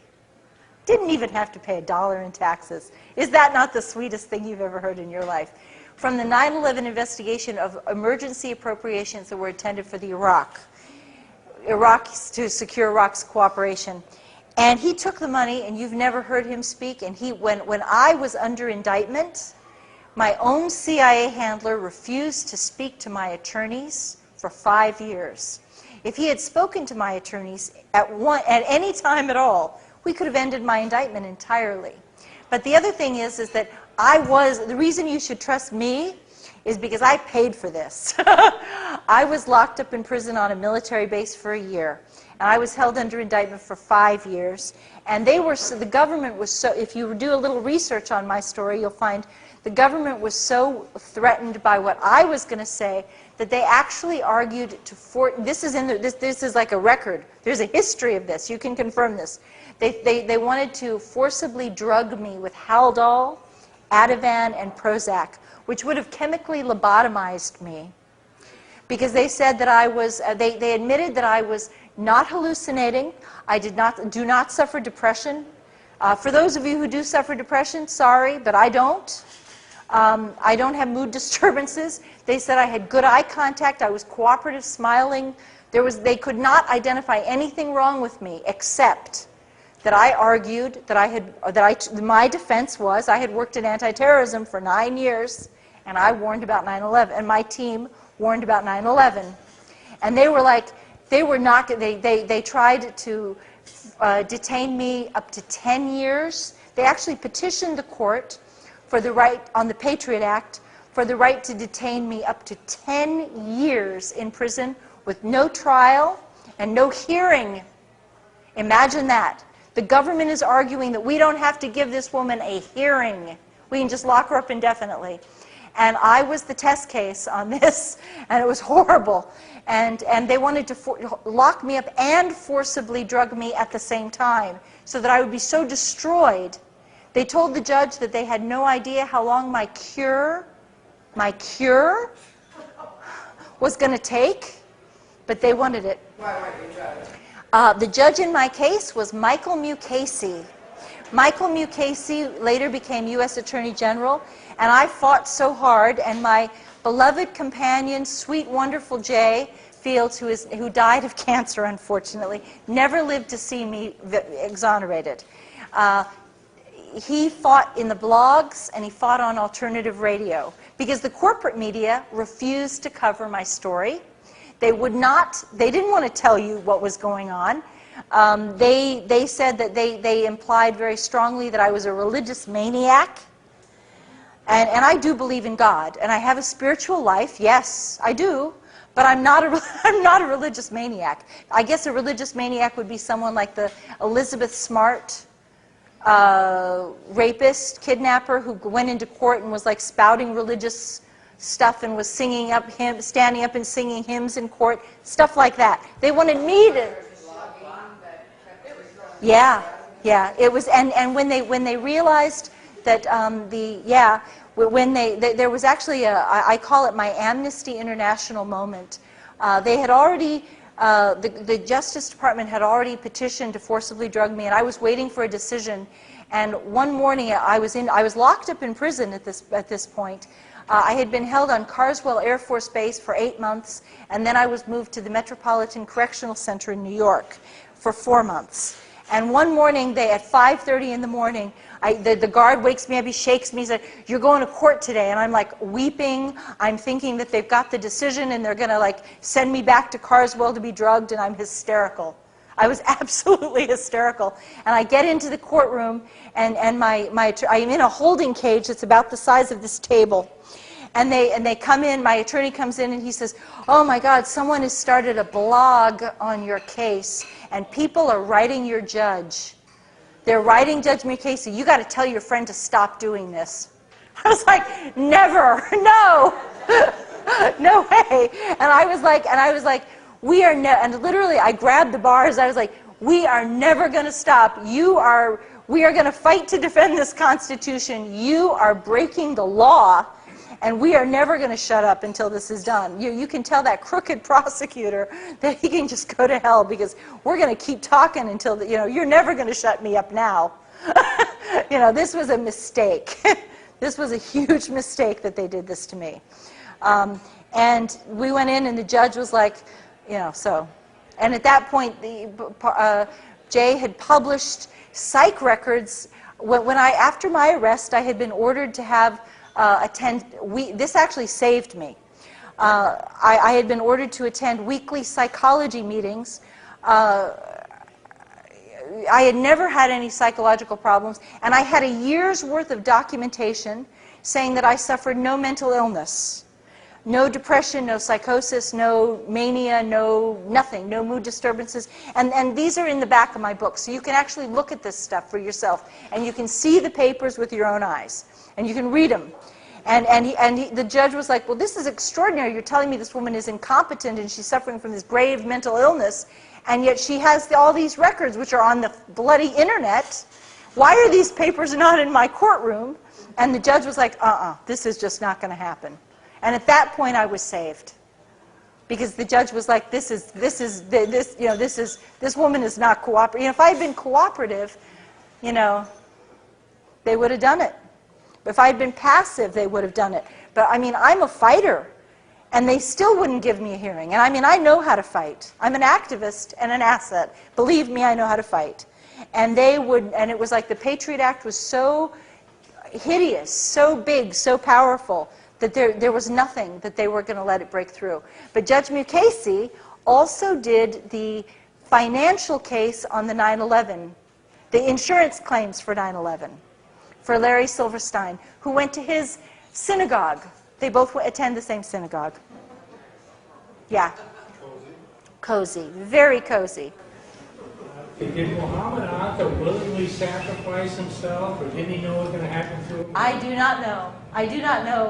Didn't even have to pay $1 in taxes. Is that not the sweetest thing you've ever heard in your life? From the 9/11 investigation of emergency appropriations that were intended for the Iraq to secure Iraq's cooperation. And he took the money, and you've never heard him speak. And when I was under indictment, my own CIA handler refused to speak to my attorneys for 5 years. If he had spoken to my attorneys at any time at all, we could have ended my indictment entirely. But the other thing is that the reason you should trust me is because I paid for this. I was locked up in prison on a military base for a year, and I was held under indictment for 5 years. And the government was so, if you do a little research on my story, you'll find the government was so threatened by what I was going to say that they actually argued this is like a record. There's a history of this. You can confirm this. They wanted to forcibly drug me with Haldol, Ativan, and Prozac, which would have chemically lobotomized me, because they said that I was, they admitted that I was not hallucinating. I do not suffer depression. For those of you who do suffer depression, sorry, but I don't. I don't have mood disturbances. They said I had good eye contact. I was cooperative, smiling. They could not identify anything wrong with me except that I argued that my defense was I had worked in anti-terrorism for 9 years, and I warned about 9/11, and my team warned about 9/11. And they were like, they tried to detain me up to 10 years. They actually petitioned the court for the right, on the Patriot Act, for the right to detain me up to 10 years in prison with no trial and no hearing. Imagine that. The government is arguing that we don't have to give this woman a hearing. We can just lock her up indefinitely. And I was the test case on this, and it was horrible. And they wanted to lock me up and forcibly drug me at the same time so that I would be so destroyed. They told the judge that they had no idea how long my cure was going to take, but they wanted it. Why weren't you drugged? The judge in my case was Michael Mukasey. Michael Mukasey later became U.S. Attorney General, and I fought so hard, and my beloved companion, sweet, wonderful Jay Fields, who died of cancer, unfortunately, never lived to see me exonerated. He fought in the blogs, and he fought on alternative radio, because the corporate media refused to cover my story. They didn't want to tell you what was going on. They said that they implied very strongly that I was a religious maniac. And I do believe in God, and I have a spiritual life, yes, I do, but I'm not a religious maniac. I guess a religious maniac would be someone like the Elizabeth Smart rapist, kidnapper, who went into court and was like spouting religious stuff and was standing up and singing hymns in court, stuff like that. They wanted me to. Yeah, it was, and when they realized that there was actually I call it my Amnesty International moment. They had already, the Justice Department had already petitioned to forcibly drug me, and I was waiting for a decision. And one morning I was locked up in prison at this point. I had been held on Carswell Air Force Base for 8 months, and then I was moved to the Metropolitan Correctional Center in New York for 4 months. And one morning, at 5:30 in the morning, the guard wakes me up, he shakes me, he said, "You're going to court today." And I'm like weeping. I'm thinking that they've got the decision and they're going to like send me back to Carswell to be drugged, and I'm hysterical. I was absolutely hysterical. And I get into the courtroom, and I'm in a holding cage that's about the size of this table. And they come in, my attorney comes in, and he says, "Oh my God, someone has started a blog on your case, and people are writing your judge. They're writing Judge Mukasey. You got to tell your friend to stop doing this." I was like, "Never, no, no way." And I was like, "We are and literally I grabbed the bars. I was like, "We are never going to stop. We are going to fight to defend this Constitution. You are breaking the law. And we are never going to shut up until this is done. You can tell that crooked prosecutor that he can just go to hell, because we're going to keep talking until, you're never going to shut me up now." This was a mistake. This was a huge mistake that they did this to me. And we went in, and the judge was like, so. And at that point, Jay had published psych records. After my arrest, I had been ordered to have this actually saved me. I had been ordered to attend weekly psychology meetings. I had never had any psychological problems, and I had a year's worth of documentation saying that I suffered no mental illness, no depression, no psychosis, no mania, no nothing, no mood disturbances. And these are in the back of my book, so you can actually look at this stuff for yourself, and you can see the papers with your own eyes. And you can read them. The judge was like, "Well, this is extraordinary. You're telling me this woman is incompetent and she's suffering from this grave mental illness, and yet she has all these records which are on the bloody internet. Why are these papers not in my courtroom?" And the judge was like, "This is just not going to happen." And at that point, I was saved, because the judge was like, "This woman is not cooperative." If I had been cooperative, they would have done it. If I had been passive, they would have done it. But I'm a fighter, and they still wouldn't give me a hearing. And I know how to fight. I'm an activist and an asset. Believe me, I know how to fight. And it was like the Patriot Act was so hideous, so big, so powerful, that there was nothing that they were going to let it break through. But Judge Mukasey also did the financial case on the 9/11, the insurance claims for 9/11. For Larry Silverstein, who went to his synagogue. They both attend the same synagogue. Yeah. Cozy. Very cozy. Did Muhammad Atta willingly sacrifice himself, or didn't he know what was going to happen to him? I do not know. I do not know.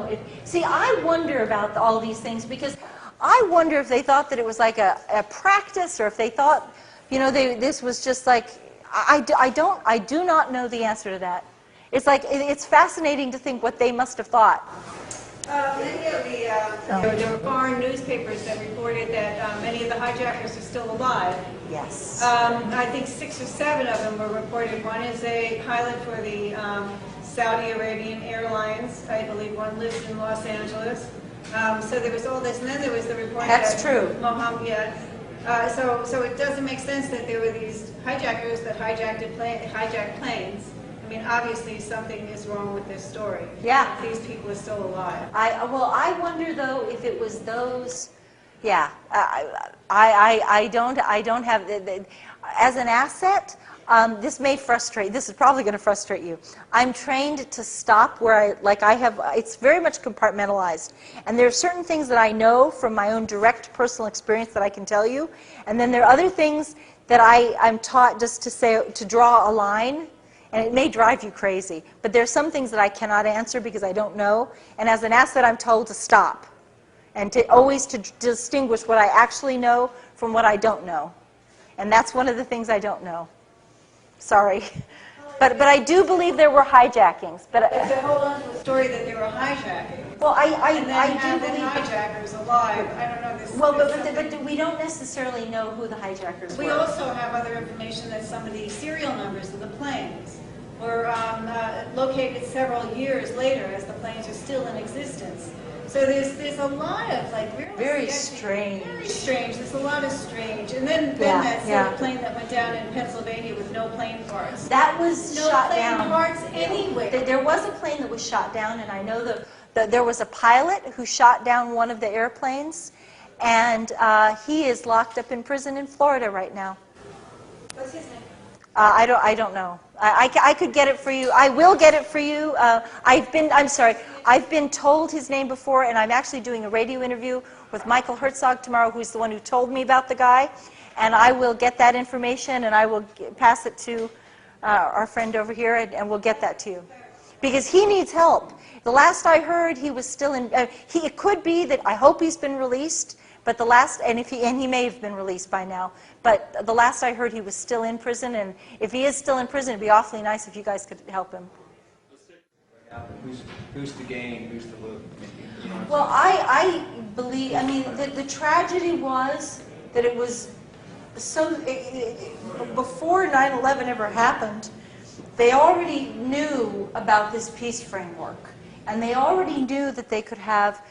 See, I wonder about all these things, because I wonder if they thought that it was like a practice, or if they thought, this was just like, I do not know the answer to that. It's fascinating to think what they must have thought. Many of there were foreign newspapers that reported that many of the hijackers are still alive. Yes. I think 6 or 7 of them were reported. One is a pilot for the Saudi Arabian Airlines. I believe one lives in Los Angeles. So there was all this, and then there was the report That's true. Mohammed, yeah. So it doesn't make sense that there were these hijackers that hijacked planes. Obviously something is wrong with this story. Yeah. These people are still alive. I wonder though if it was those. Yeah. I don't have as an asset. This may frustrate. This is probably going to frustrate you. I'm trained to stop where I have. It's very much compartmentalized, and there are certain things that I know from my own direct personal experience that I can tell you, and then there are other things that I'm taught just to draw a line. And it may drive you crazy, but there's some things that I cannot answer because I don't know. And as an asset, I'm told to stop, and always to distinguish what I actually know from what I don't know. And that's one of the things I don't know. Sorry, but I do believe there were hijackings. But to hold on to the story that they were hijacking. Well, and then I have do the believe. hijackers alive. I don't know this. Well, but we don't necessarily know who the hijackers were. We also have other information that some of the serial numbers of the planes were located several years later, as the planes are still in existence. So there's a lot of really very sketchy, strange. Very strange. There's a lot of strange. And then that sort of plane that went down in Pennsylvania with no plane parts. That was shot down. No plane parts anywhere. There was a plane that was shot down, and I know that there was a pilot who shot down one of the airplanes, and he is locked up in prison in Florida right now. What's his name? I don't know. I could get it for you. I will get it for you. I've been told his name before, and I'm actually doing a radio interview with Michael Herzog tomorrow, who's the one who told me about the guy. And I will get that information, and I will pass it to our friend over here, and we'll get that to you. Because he needs help. The last I heard, he was still in, it could be that, I hope he's been released, but the last, and he may have been released by now, but the last I heard he was still in prison, and if he is still in prison, it'd be awfully nice if you guys could help him. Who's to gain, who's to lose? You know what I'm Well, I believe, I mean, the tragedy was that it was so, before 9/11 ever happened, they already knew about this peace framework, and they already knew that they could have,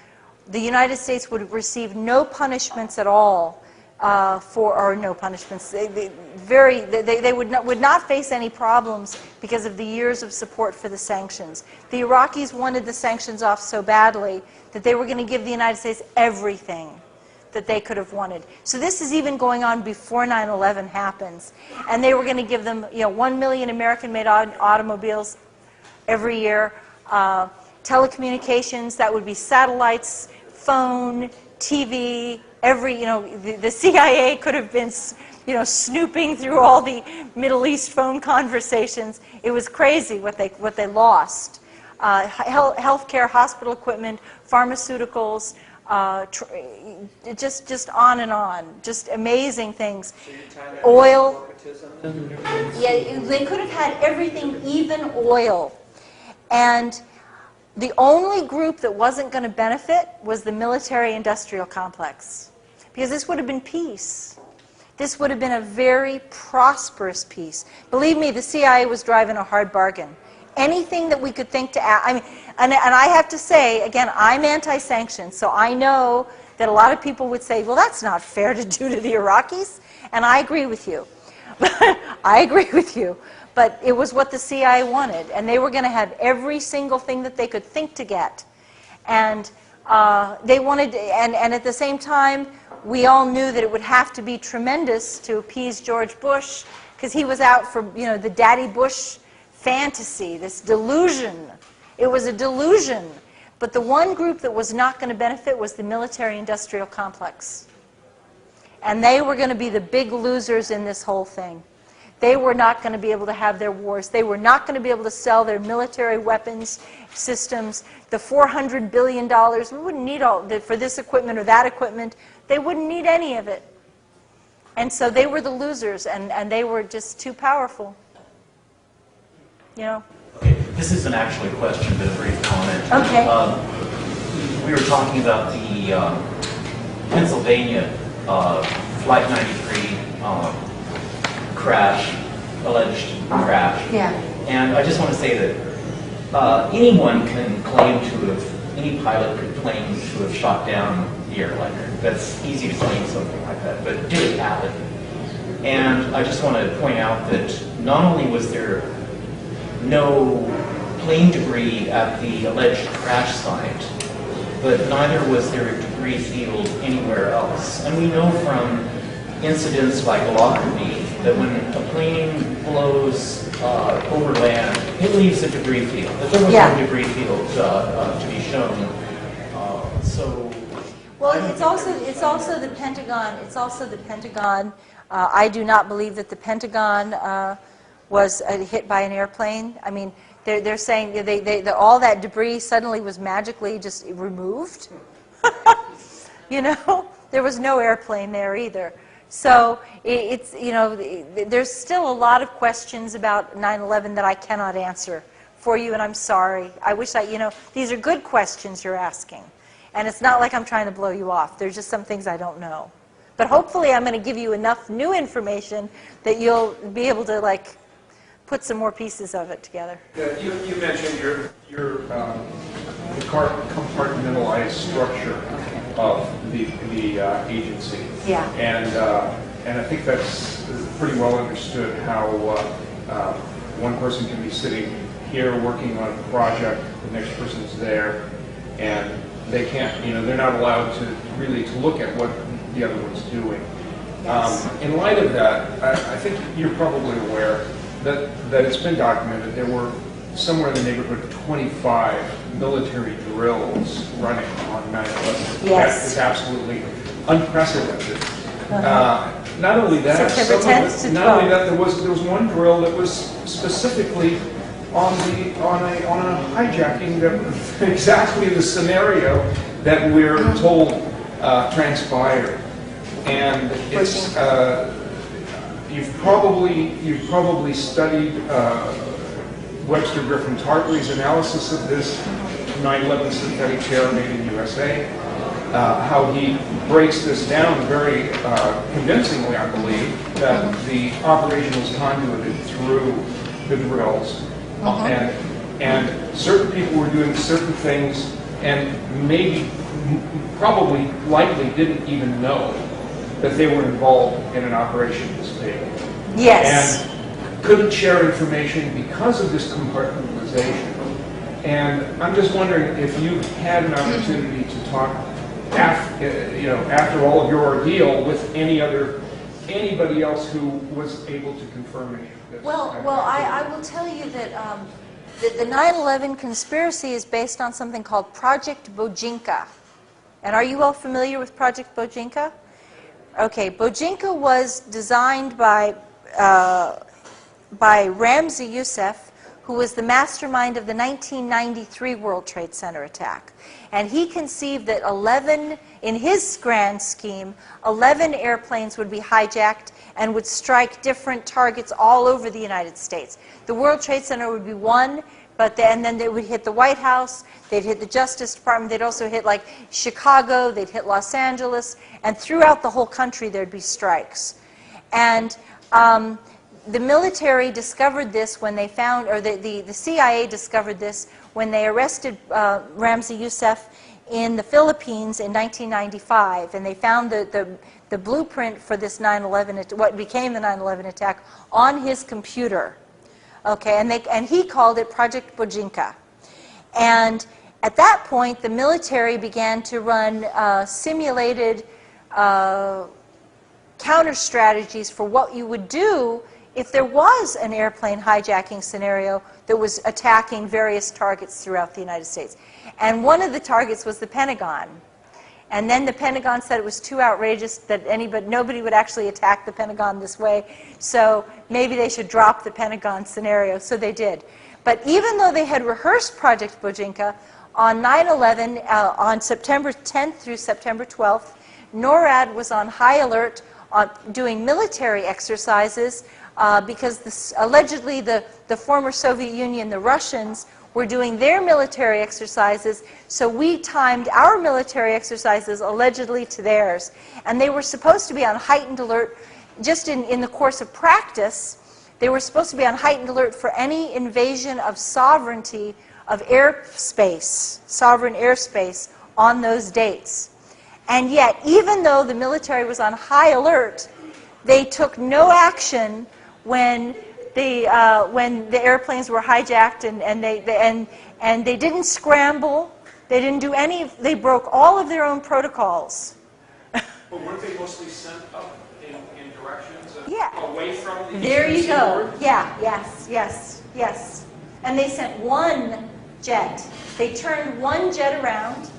the United States would receive no punishments at all or no punishments. They would not face any problems because of the years of support for the sanctions. The Iraqis wanted the sanctions off so badly that they were going to give the United States everything that they could have wanted. So this is even going on before 9/11 happens. And they were going to give them, 1 million American-made automobiles every year. Telecommunications, that would be satellites, phone, TV, the CIA could have been, snooping through all the Middle East phone conversations. It was crazy what they lost. Healthcare, hospital equipment, pharmaceuticals, just on and on, just amazing things. Oil. Yeah, they could have had everything, even oil. And the only group that wasn't going to benefit was the military-industrial complex, because this would have been peace. This would have been a very prosperous peace. Believe me, the CIA was driving a hard bargain. Anything that we could think to add, and I have to say, again, I'm anti-sanctions, so I know that a lot of people would say, well, that's not fair to do to the Iraqis, and I agree with you. I agree with you. But it was what the CIA wanted, and they were going to have every single thing that they could think to get. And they wanted, and at the same time, we all knew that it would have to be tremendous to appease George Bush, because he was out for, the Daddy Bush fantasy, this delusion. It was a delusion. But the one group that was not going to benefit was the military-industrial complex. And they were going to be the big losers in this whole thing. They were not going to be able to have their wars. They were not going to be able to sell their military weapons systems. The $400 billion, we wouldn't need all for this equipment or that equipment. They wouldn't need any of it. And so they were the losers, and they were just too powerful. Okay, this isn't actually a question, but a brief comment. Okay. We were talking about the Pennsylvania Flight 93 crash, alleged crash. Yeah. And I just want to say that anyone can claim to have, any pilot could claim to have shot down the airliner. That's easy to claim something like that, but did it happen? And I just want to point out that not only was there no plane debris at the alleged crash site, but neither was there a debris field anywhere else. And we know from incidents like Lockerbie that when a plane blows over land, it leaves a debris field. But there was no debris field to be shown. Well, it's also the Pentagon. It's also the Pentagon. I do not believe that the Pentagon was hit by an airplane. I mean, they're saying all that debris suddenly was magically just removed. There was no airplane there either. So it's, there's still a lot of questions about 9/11 that I cannot answer for you, and I'm sorry. I wish these are good questions you're asking. And it's not like I'm trying to blow you off. There's just some things I don't know. But hopefully I'm going to give you enough new information that you'll be able to, put some more pieces of it together. You mentioned your compartmentalized structure of the agency. Yeah. And I think that's pretty well understood how one person can be sitting here working on a project, the next person's there, and they can't, they're not allowed to really look at what the other one's doing. Yes. In light of that, I think you're probably aware that it's been documented there were somewhere in the neighborhood of 25 military drills running on 9/11. Yes. That is absolutely unprecedented. Not only that, September 10th to not only 12th. that, there was one drill that was specifically on a hijacking that was exactly the scenario that we're told transpired, and it's you've probably studied Webster Griffin Tartley's analysis of this 9/11 synthetic terror made in USA. How he breaks this down very convincingly, I believe, that the operation was conduited through the drills, and certain people were doing certain things, and probably likely didn't even know that they were involved in an operation this big. Yes. And couldn't share information because of this compartmentalization. And I'm just wondering if you've had an opportunity to talk after all of your ordeal with anybody else who was able to confirm any of this. Well, I will tell you that the 9/11 conspiracy is based on something called Project Bojinka. And are you all familiar with Project Bojinka? Okay, Bojinka was designed by Ramzi Youssef, who was the mastermind of the 1993 World Trade Center attack. And he conceived that in his grand scheme, 11 airplanes would be hijacked and would strike different targets all over the United States. The World Trade Center would be one, and then they would hit the White House, they'd hit the Justice Department, they'd also hit like Chicago, they'd hit Los Angeles, and throughout the whole country there'd be strikes. And the military discovered this when they found, or the CIA discovered this when they arrested Ramzi Youssef in the Philippines in 1995, and they found the blueprint for this 9/11, what became the 9/11 attack, on his computer. Okay, and he called it Project Bojinka. And at that point, the military began to run simulated counter strategies for what you would do if there was an airplane hijacking scenario that was attacking various targets throughout the United States. And one of the targets was the Pentagon. And then the Pentagon said it was too outrageous that nobody would actually attack the Pentagon this way, so maybe they should drop the Pentagon scenario, so they did. But even though they had rehearsed Project Bojinka, on 9/11, on September 10th through September 12th, NORAD was on high alert doing military exercises because allegedly the former Soviet Union, the Russians, were doing their military exercises, so we timed our military exercises allegedly to theirs. And they were supposed to be on heightened alert just in the course of practice. They were supposed to be on heightened alert for any invasion of sovereignty of airspace, sovereign airspace, on those dates. And yet, even though the military was on high alert, they took no action when the airplanes were hijacked, and they didn't scramble. They didn't do any. They broke all of their own protocols. But weren't they mostly sent up in directions away from the There you eastern go. seaboard? Yeah. Yes. And they sent one jet. They turned one jet around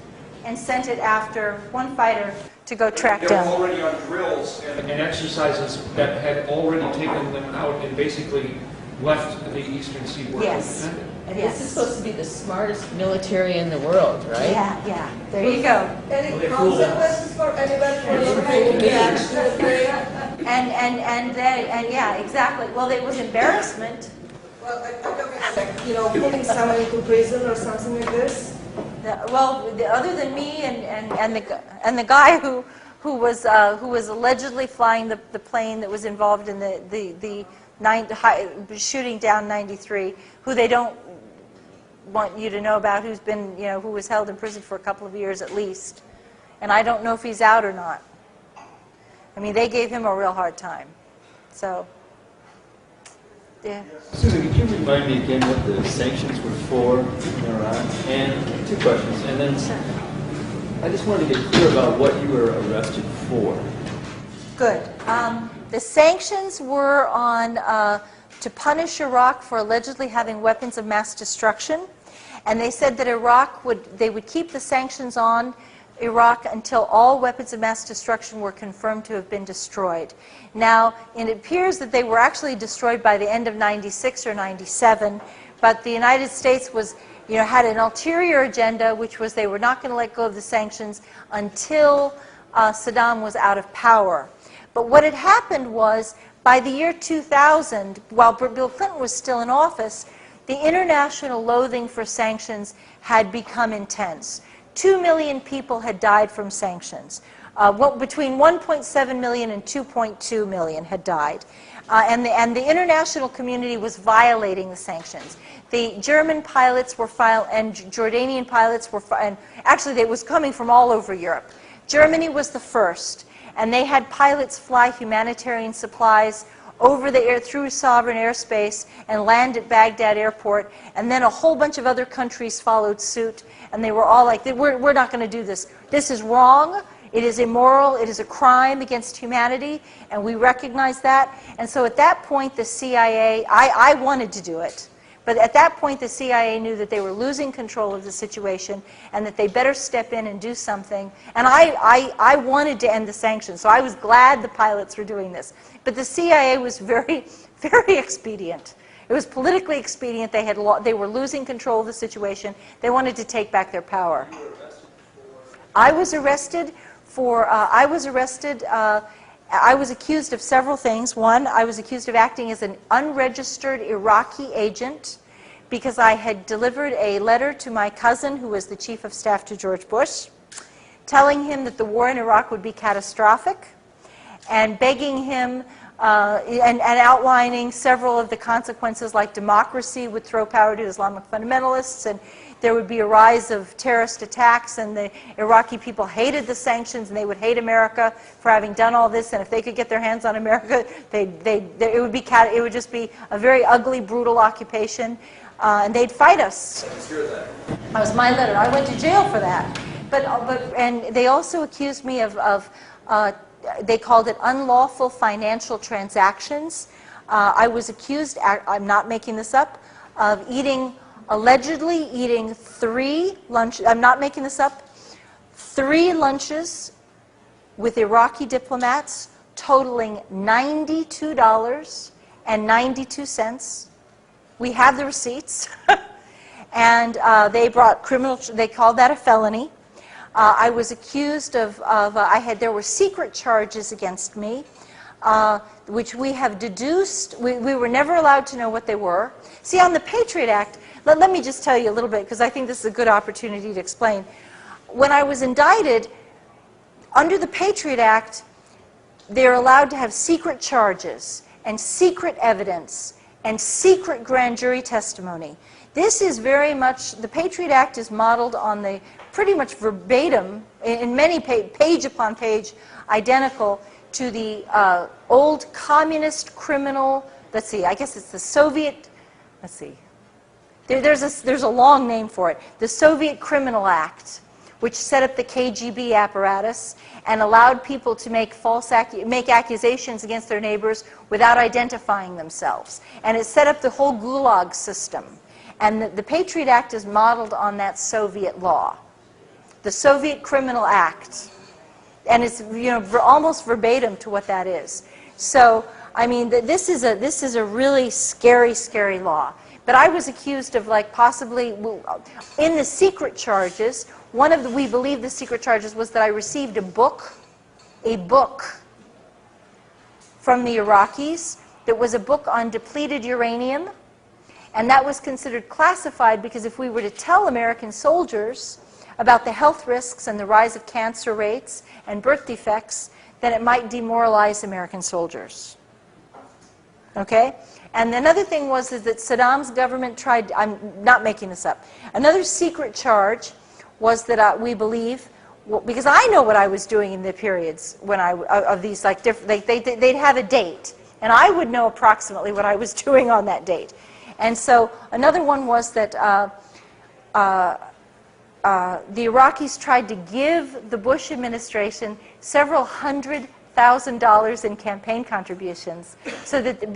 and sent it after one fighter to go track They down. were already on drills and exercises that had already taken them out and basically left the eastern seaboard Yes. independent. And Yes. this is supposed to be the smartest military in the world, right? Yeah. There you go. Any consequences for anybody for And yeah, exactly. Well, it was embarrassment. Well, I don't mean like, putting someone into prison or something like this. Other than me and the guy who was allegedly flying the plane that was involved in the shooting down 93, who they don't want you to know about, who was held in prison for a couple of years at least, and I don't know if he's out or not. I mean, they gave him a real hard time. So, yeah. Susan, could you remind me again what the sanctions were for in Iran? And two questions. And then I just wanted to get clear about what you were arrested for. Good. The sanctions were on to punish Iraq for allegedly having weapons of mass destruction, and they said that they would keep the sanctions on Iraq until all weapons of mass destruction were confirmed to have been destroyed. Now, it appears that they were actually destroyed by the end of '96 or '97, but the United States was, had an ulterior agenda, which was they were not going to let go of the sanctions until Saddam was out of power. But what had happened was, by the year 2000, while Bill Clinton was still in office, the international loathing for sanctions had become intense. 2 million people had died from sanctions. Between 1.7 million and 2.2 million had died. And the international community was violating the sanctions. The German pilots were and Jordanian pilots were, and actually it was coming from all over Europe. Germany was the first, and they had pilots fly humanitarian supplies over the air, through sovereign airspace, and land at Baghdad airport, and then a whole bunch of other countries followed suit, and they were all like, we're not going to do this. This is wrong, it is immoral, it is a crime against humanity, and we recognize that. And so at that point, the CIA, I wanted to do it, but at that point, the CIA knew that they were losing control of the situation and that they better step in and do something. And I wanted to end the sanctions, so I was glad the pilots were doing this. But the CIA was very, very expedient. It was politically expedient. They were losing control of the situation. They wanted to take back their power. I was arrested for, I was accused of several things. One, I was accused of acting as an unregistered Iraqi agent because I had delivered a letter to my cousin, who was the chief of staff to George Bush, telling him that the war in Iraq would be catastrophic, and begging him and outlining several of the consequences, like democracy would throw power to Islamic fundamentalists, and there would be a rise of terrorist attacks, and the Iraqi people hated the sanctions, and they would hate America for having done all this, and if they could get their hands on America, it would just be a very ugly, brutal occupation, and they'd fight us. That was my letter. I went to jail for that. And they also accused me of they called it unlawful financial transactions. I was accused, I'm not making this up, of allegedly eating 3 lunches, I'm not making this up, 3 lunches with Iraqi diplomats totaling $92.92. We have the receipts. And they called that a felony. I was accused there were secret charges against me, which we have deduced. We were never allowed to know what they were. See, on the Patriot Act, let me just tell you a little bit, because I think this is a good opportunity to explain. When I was indicted, under the Patriot Act, they're allowed to have secret charges and secret evidence and secret grand jury testimony. This is very much, the Patriot Act is modeled on the pretty much verbatim, in many page upon page, identical to the old communist criminal, let's see, I guess it's the Soviet, let's see, there's a long name for it, the Soviet Criminal Act, which set up the KGB apparatus and allowed people to make accusations against their neighbors without identifying themselves. And it set up the whole Gulag system. And the Patriot Act is modeled on that Soviet law, the Soviet Criminal Act. And it's almost verbatim to what that is. So, I mean, this is a really scary, scary law. But I was accused of, like, possibly, in the secret charges, we believe the secret charges was that I received a book from the Iraqis that was a book on depleted uranium, and that was considered classified because if we were to tell American soldiers about the health risks and the rise of cancer rates and birth defects, then it might demoralize American soldiers. Okay? And another thing was that Saddam's government tried, I'm not making this up, another secret charge was that we believe, because I know what I was doing in the periods when of these, like, they'd have a date, and I would know approximately what I was doing on that date. And so another one was that the Iraqis tried to give the Bush administration several $100,000 $1,000 in campaign contributions so that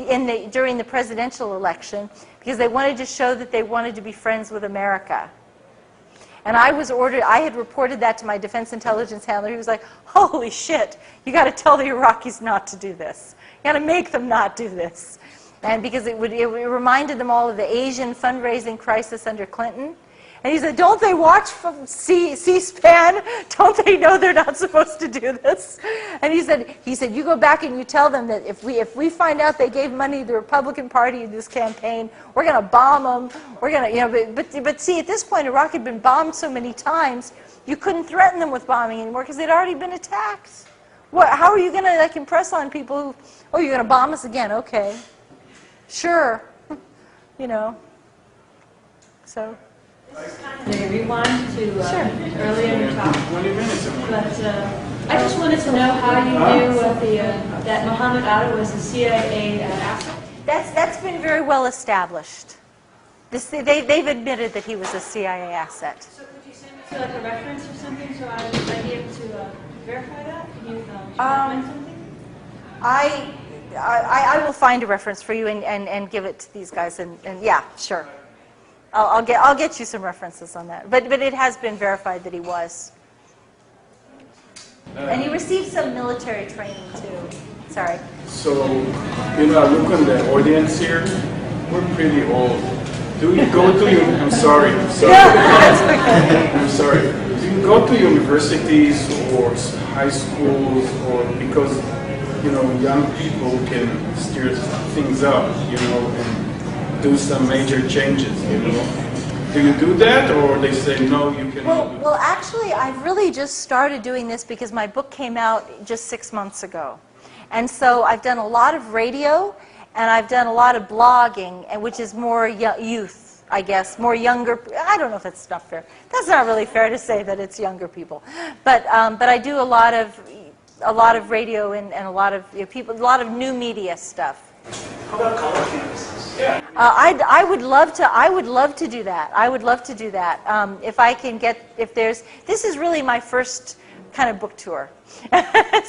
during the presidential election, because they wanted to show that they wanted to be friends with America. And I had reported that to my defense intelligence handler. He was like, holy shit, you got to tell the Iraqis not to do this. You got to make them not do this. And because it reminded them all of the Asian fundraising crisis under Clinton. And he said, don't they watch C-SPAN? Don't they know they're not supposed to do this? And he said, you go back and you tell them that if we find out they gave money to the Republican Party in this campaign, we're going to bomb them. We're going to, but see, at this point, Iraq had been bombed so many times, you couldn't threaten them with bombing anymore because they'd already been attacked. How are you going to impress on people who, oh, you're going to bomb us again? Okay. Sure. So. This is kind of a rewind to earlier in your talk. 20 minutes. But I just wanted to know how you knew that Mohammed Atta was a CIA asset. That's been very well established. They've admitted that he was a CIA asset. So could you send me to like a reference or something so I'd be able to verify that? Can you find something? I will find a reference for you and give it to these guys and yeah, sure. I'll get you some references on that. But it has been verified that he was. And he received some military training too. Sorry. So, I look on the audience here. We're pretty old. Do you go to I'm sorry. No, that's okay. I'm sorry. Do you go to universities or high schools, or because young people can steer things up, and do some major changes, Do you do that, or they say no, you can? Well, actually, I've really just started doing this because my book came out just 6 months ago, and so I've done a lot of radio, and I've done a lot of blogging, and which is more youth, I guess, more younger. I don't know if that's not fair. That's not really fair to say that it's younger people, but I do a lot of radio and a lot of people, a lot of new media stuff. How about college campuses? Yeah. I would love to do that. I would love to do that. If I can this is really my first kind of book tour.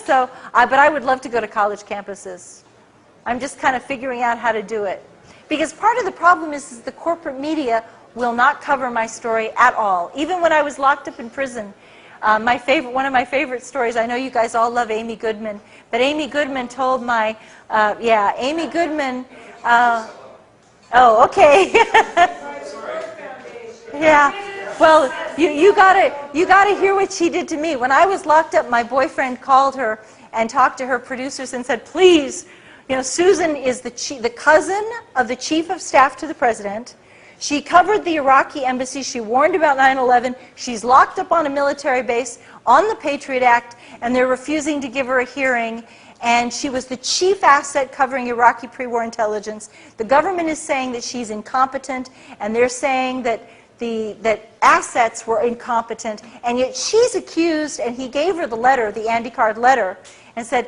So, but I would love to go to college campuses. I'm just kind of figuring out how to do it. Because part of the problem is the corporate media will not cover my story at all. Even when I was locked up in prison, one of my favorite stories, I know you guys all love Amy Goodman, but Amy Goodman told Amy Goodman, oh, okay. Yeah, well, you gotta hear what she did to me. When I was locked up, my boyfriend called her and talked to her producers and said, please, Susan is the cousin of the chief of staff to the president. She covered the Iraqi embassy. She warned about 9/11. She's locked up on a military base on the Patriot Act, and they're refusing to give her a hearing. And she was the chief asset covering Iraqi pre-war intelligence. The government is saying that she's incompetent, and they're saying that that assets were incompetent, and yet she's accused, and he gave her the letter, the Andy Card letter, and said,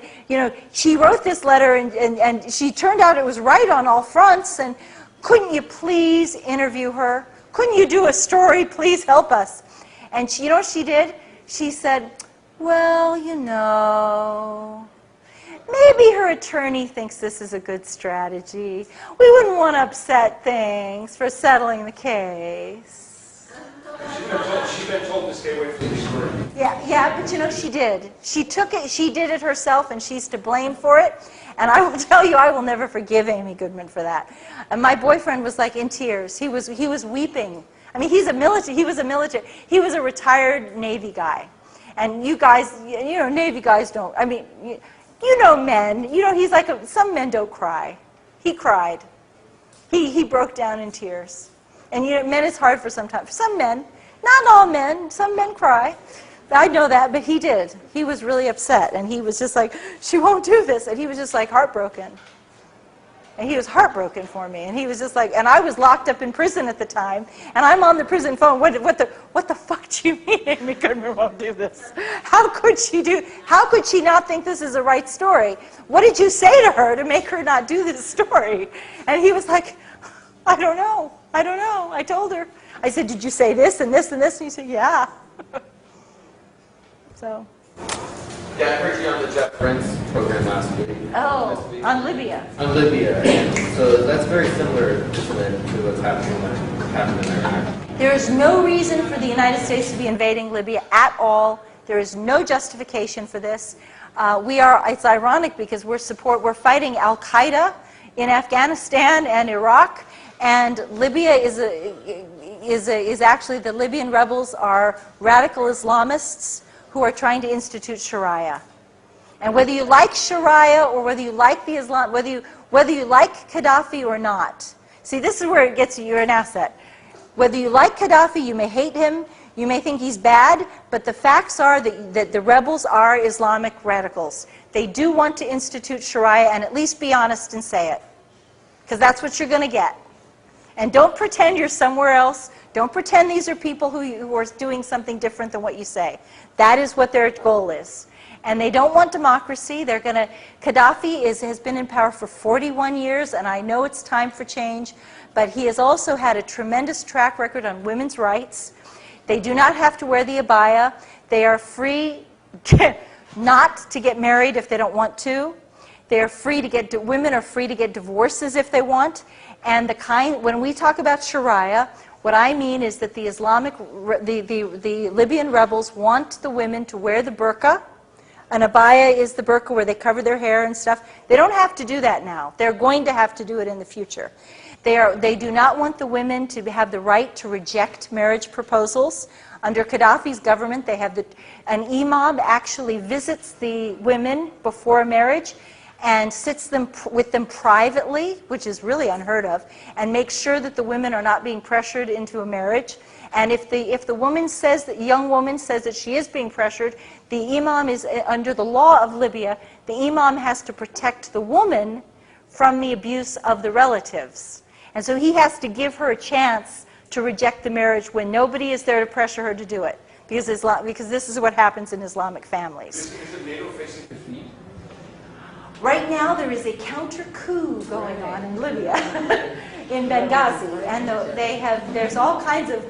she wrote this letter, and she turned out it was right on all fronts, and couldn't you please interview her? Couldn't you do a story? Please help us. And you know what she did? She said, well, maybe her attorney thinks this is a good strategy. We wouldn't want to upset things for settling the case. She's been told to stay away from the story. Yeah, but she did. She took it, she did it herself, and she's to blame for it. And I will tell you, I will never forgive Amy Goodman for that. And my boyfriend was like in tears. He was weeping. I mean, he was a retired Navy guy. And you guys, Navy guys don't, I mean, men, he's like, some men don't cry. He cried. He broke down in tears. And men is hard for some men, not all men, some men cry. I know that, but he did. He was really upset, and he was just like, she won't do this, and he was just like heartbroken. And he was heartbroken for me, and he was just like, and I was locked up in prison at the time, and I'm on the prison phone, what the fuck do you mean Amy Goodman won't do this? How could she not think this is a right story? What did you say to her to make her not do this story? And he was like, I don't know, I told her. I said, did you say this and this and this? And he said, yeah. So. Yeah, I heard you on the Jeff Brent's program last week. Oh, on Libya. On Libya. And so that's very similar, isn't it, to what's happening in Iraq? There is no reason for the United States to be invading Libya at all. There is no justification for this. It's ironic because we're fighting Al-Qaeda in Afghanistan and Iraq, and Libya is actually, the Libyan rebels are radical Islamists who are trying to institute Sharia. And whether you like Sharia or whether you like the Islam, whether you like Gaddafi or not, see, this is where it gets you. You're an asset. Whether you like Gaddafi, you may hate him, you may think he's bad, but the facts are that the rebels are Islamic radicals. They do want to institute Sharia, and at least be honest and say it, because that's what you're going to get. And don't pretend you're somewhere else. Don't pretend these are people who are doing something different than what you say. That is what their goal is. And they don't want democracy. Gaddafi has been in power for 41 years, and I know it's time for change, but he has also had a tremendous track record on women's rights. They do not have to wear the abaya. They are free not to get married if they don't want to. They are free to get, women are free to get divorces if they want. And when we talk about Sharia, what I mean is that the Libyan rebels want the women to wear the burqa. An abaya is the burqa where they cover their hair and stuff. They don't have to do that now. They're going to have to do it in the future. They do not want the women to have the right to reject marriage proposals. Under Gaddafi's government, they have an imam actually visits the women before marriage and sits with them privately, which is really unheard of, and makes sure that the women are not being pressured into a marriage. And if the young woman says that she is being pressured, the imam is, under the law of Libya, the imam has to protect the woman from the abuse of the relatives. And so he has to give her a chance to reject the marriage when nobody is there to pressure her to do it, because this is what happens in Islamic families. Is it NATO facing defeat? Right now there is a counter coup going on in Libya, in Benghazi, and there's all kinds of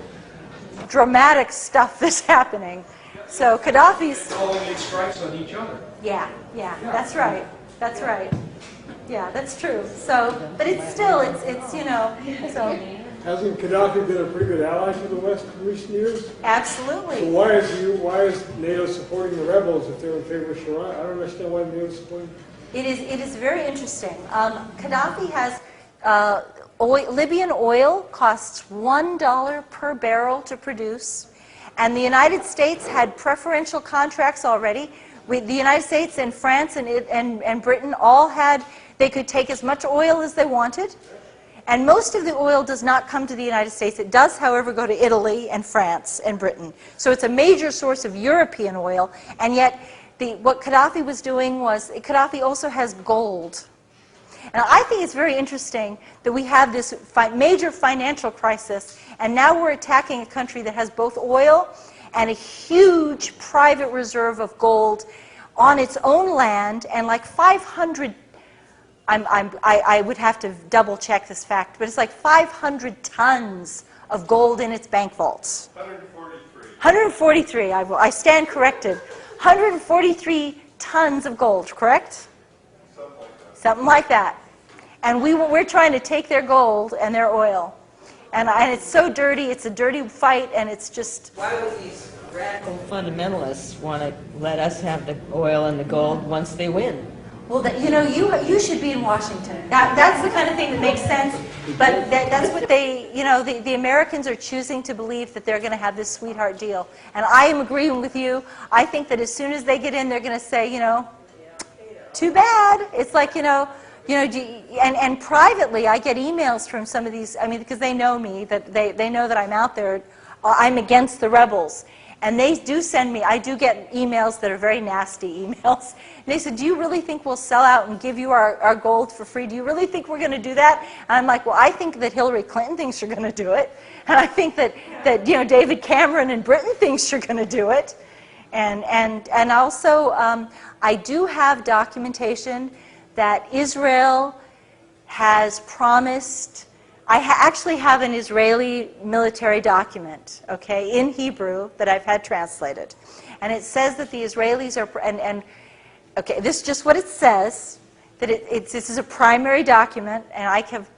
dramatic stuff that's happening. So Gaddafi's calling in strikes on each other. Yeah, that's right. That's right. Yeah, that's true. So, but it's still, it's you know, so. Hasn't Gaddafi been a pretty good ally for the West in recent years? Absolutely. So why is NATO supporting the rebels if they're in favor of Sharia? I don't understand why NATO is supporting. It is very interesting. Gaddafi has Libyan oil costs $1 per barrel to produce, and the United States had preferential contracts already. The United States and France and Britain all had, they could take as much oil as they wanted, and most of the oil does not come to the United States. It does, however, go to Italy and France and Britain. So it's a major source of European oil, and yet what Gaddafi was doing was, Gaddafi also has gold. And I think it's very interesting that we have this major financial crisis, and now we're attacking a country that has both oil and a huge private reserve of gold on its own land, and like 500, I would have to double check this fact, but it's like 500 tons of gold in its bank vaults. 143. 143, I stand corrected. 143 tons of gold, correct? Something like that. And we're trying to take their gold and their oil. And it's so dirty, it's a dirty fight, and it's just... Why would these radical fundamentalists want to let us have the oil and the gold once they win? Well, you should be in Washington. That's the kind of thing that makes sense. But that's what the Americans are choosing to believe, that they're going to have this sweetheart deal. And I am agreeing with you. I think that as soon as they get in, they're going to say, too bad. It's like, and privately, I get emails from some of these, because they know me, that they know that I'm out there, I'm against the rebels. And they do send me, I do get emails that are very nasty emails. And they said, do you really think we'll sell out and give you our gold for free? Do you really think we're going to do that? And I'm like, well, I think that Hillary Clinton thinks you're going to do it. And I think that David Cameron in Britain thinks you're going to do it. And also, I do have documentation that Israel has promised. I actually have an Israeli military document, okay, in Hebrew that I've had translated. And it says that the Israelis are, and Okay, this is just what it says, that this is a primary document, and I have,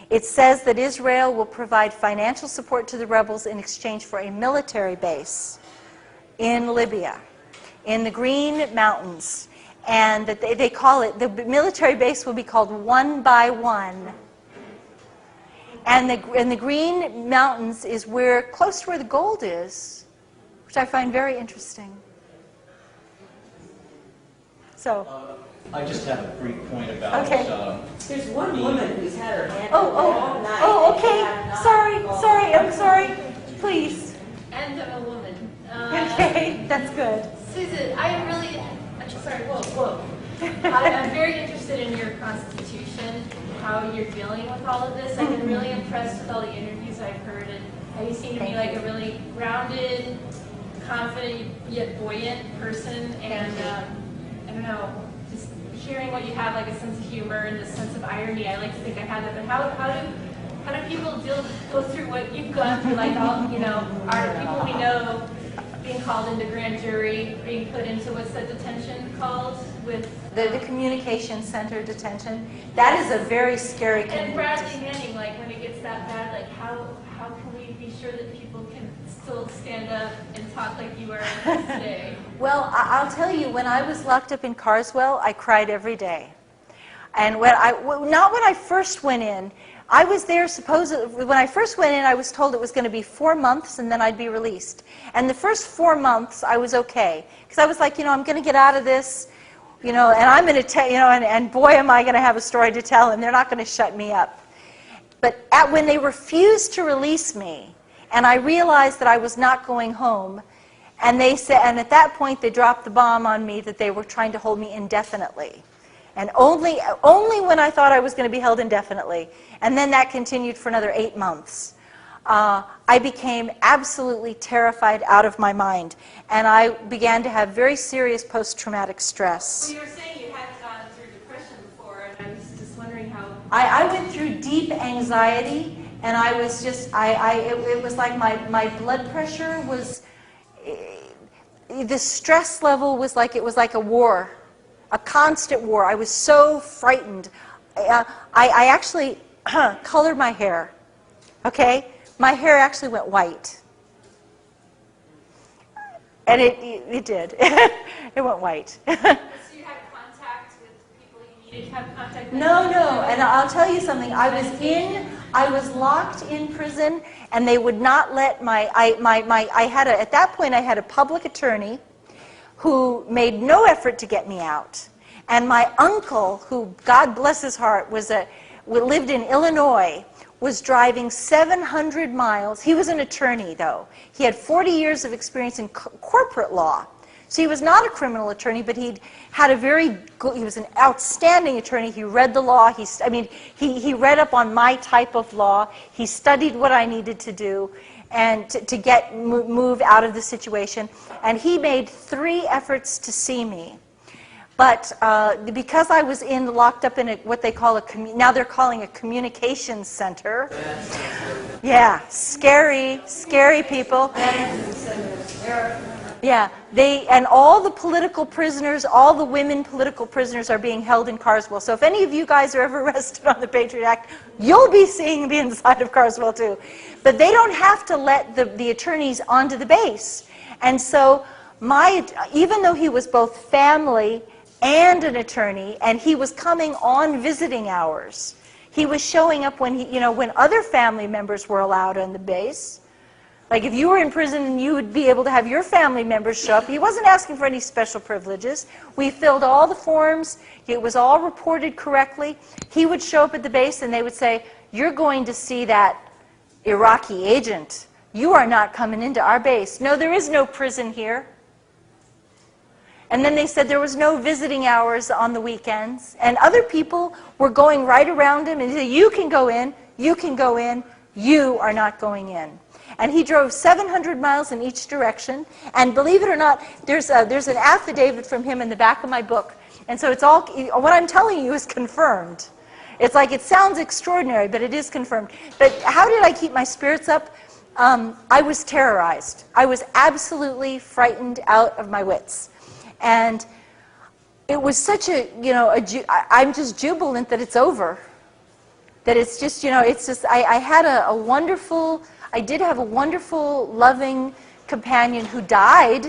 it says that Israel will provide financial support to the rebels in exchange for a military base in Libya, in the Green Mountains, and that they call it, the military base will be called One by One. And the Green Mountains is close to where the gold is, which I find very interesting. So, I just have a brief point about. Okay. There's one woman who's had her hand oh, all night. okay. Sorry, I'm sorry. Please. And I'm a woman. Okay, that's good. Susan, I'm sorry, whoa. I'm very interested in your constitution, how you're dealing with all of this. I've been really impressed with all the interviews I've heard, and how you seem to be like a really grounded, confident, yet buoyant person. And I don't know, just hearing what you have, like a sense of humor and a sense of irony. I like to think I have that, but how do people go through what you've gone through? Like all, are people we know being called into grand jury, being put into what's that detention called with the communication center detention? That is a very scary. And Bradley Manning, like when it gets that bad, like how can we be sure that people can still stand up and talk like you are today? Well, I'll tell you, when I was locked up in Carswell, I cried every day. And not when I first went in. I was there supposedly, when I first went in, I was told it was going to be 4 months and then I'd be released. And the first 4 months, I was okay. Because I was like, I'm going to get out of this, and I'm going to tell, and boy, am I going to have a story to tell, and they're not going to shut me up. But when they refused to release me, and I realized that I was not going home, and at that point, they dropped the bomb on me that they were trying to hold me indefinitely. And only when I thought I was going to be held indefinitely. And then that continued for another 8 months. I became absolutely terrified out of my mind. And I began to have very serious post-traumatic stress. Well, you were saying you hadn't gone through depression before, and I was just wondering how... I went through deep anxiety, and I was just, it was like my blood pressure was, the stress level was like, it was like a war. A constant war. I was so frightened. I actually colored my hair. Okay? My hair actually went white. And it did. It went white. So you had contact with people you needed to have contact with? No. And I'll tell you something. I was locked in prison, and they would not let at that point I had a public attorney who made no effort to get me out. And my uncle, who, God bless his heart, lived in Illinois, was driving 700 miles. He was an attorney, though. He had 40 years of experience in corporate law. So he was not a criminal attorney, but he was an outstanding attorney. He read the law. He read up on my type of law. He studied what I needed to do and to move out of the situation. And he made 3 efforts to see me. But because I was locked up in what they call now they're calling a communications center. Yeah, scary people. Yeah, and all the political prisoners, all the women political prisoners are being held in Carswell. So if any of you guys are ever arrested on the Patriot Act, you'll be seeing the inside of Carswell too. But they don't have to let the attorneys onto the base. And so even though he was both family and an attorney, and he was coming on visiting hours, he was showing up when when other family members were allowed on the base. Like if you were in prison, you would be able to have your family members show up. He wasn't asking for any special privileges. We filled all the forms. It was all reported correctly. He would show up at the base and they would say, "You're going to see that Iraqi agent. You are not coming into our base." "No, there is no prison here." And then they said there was no visiting hours on the weekends. And other people were going right around him and said, "You can go in, you can go in, you are not going in." And he drove 700 miles in each direction. And believe it or not, there's an affidavit from him in the back of my book. And so it's all, what I'm telling you is confirmed. It's like, it sounds extraordinary, but it is confirmed. But how did I keep my spirits up? I was terrorized. I was absolutely frightened out of my wits. And it was such a, I'm just jubilant that it's over. That it's just, it's just, I had a wonderful, I did have a wonderful, loving companion who died.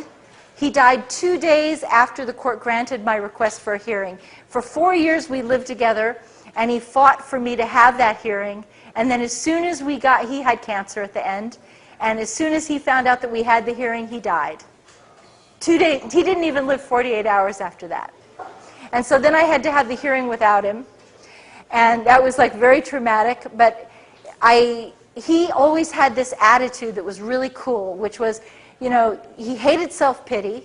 He died 2 days after the court granted my request for a hearing. For 4 years we lived together, and he fought for me to have that hearing. And then as soon as he had cancer at the end, and as soon as he found out that we had the hearing, he died. 2 days, he didn't even live 48 hours after that. And so then I had to have the hearing without him. And that was like very traumatic, but he always had this attitude that was really cool, which was, he hated self-pity,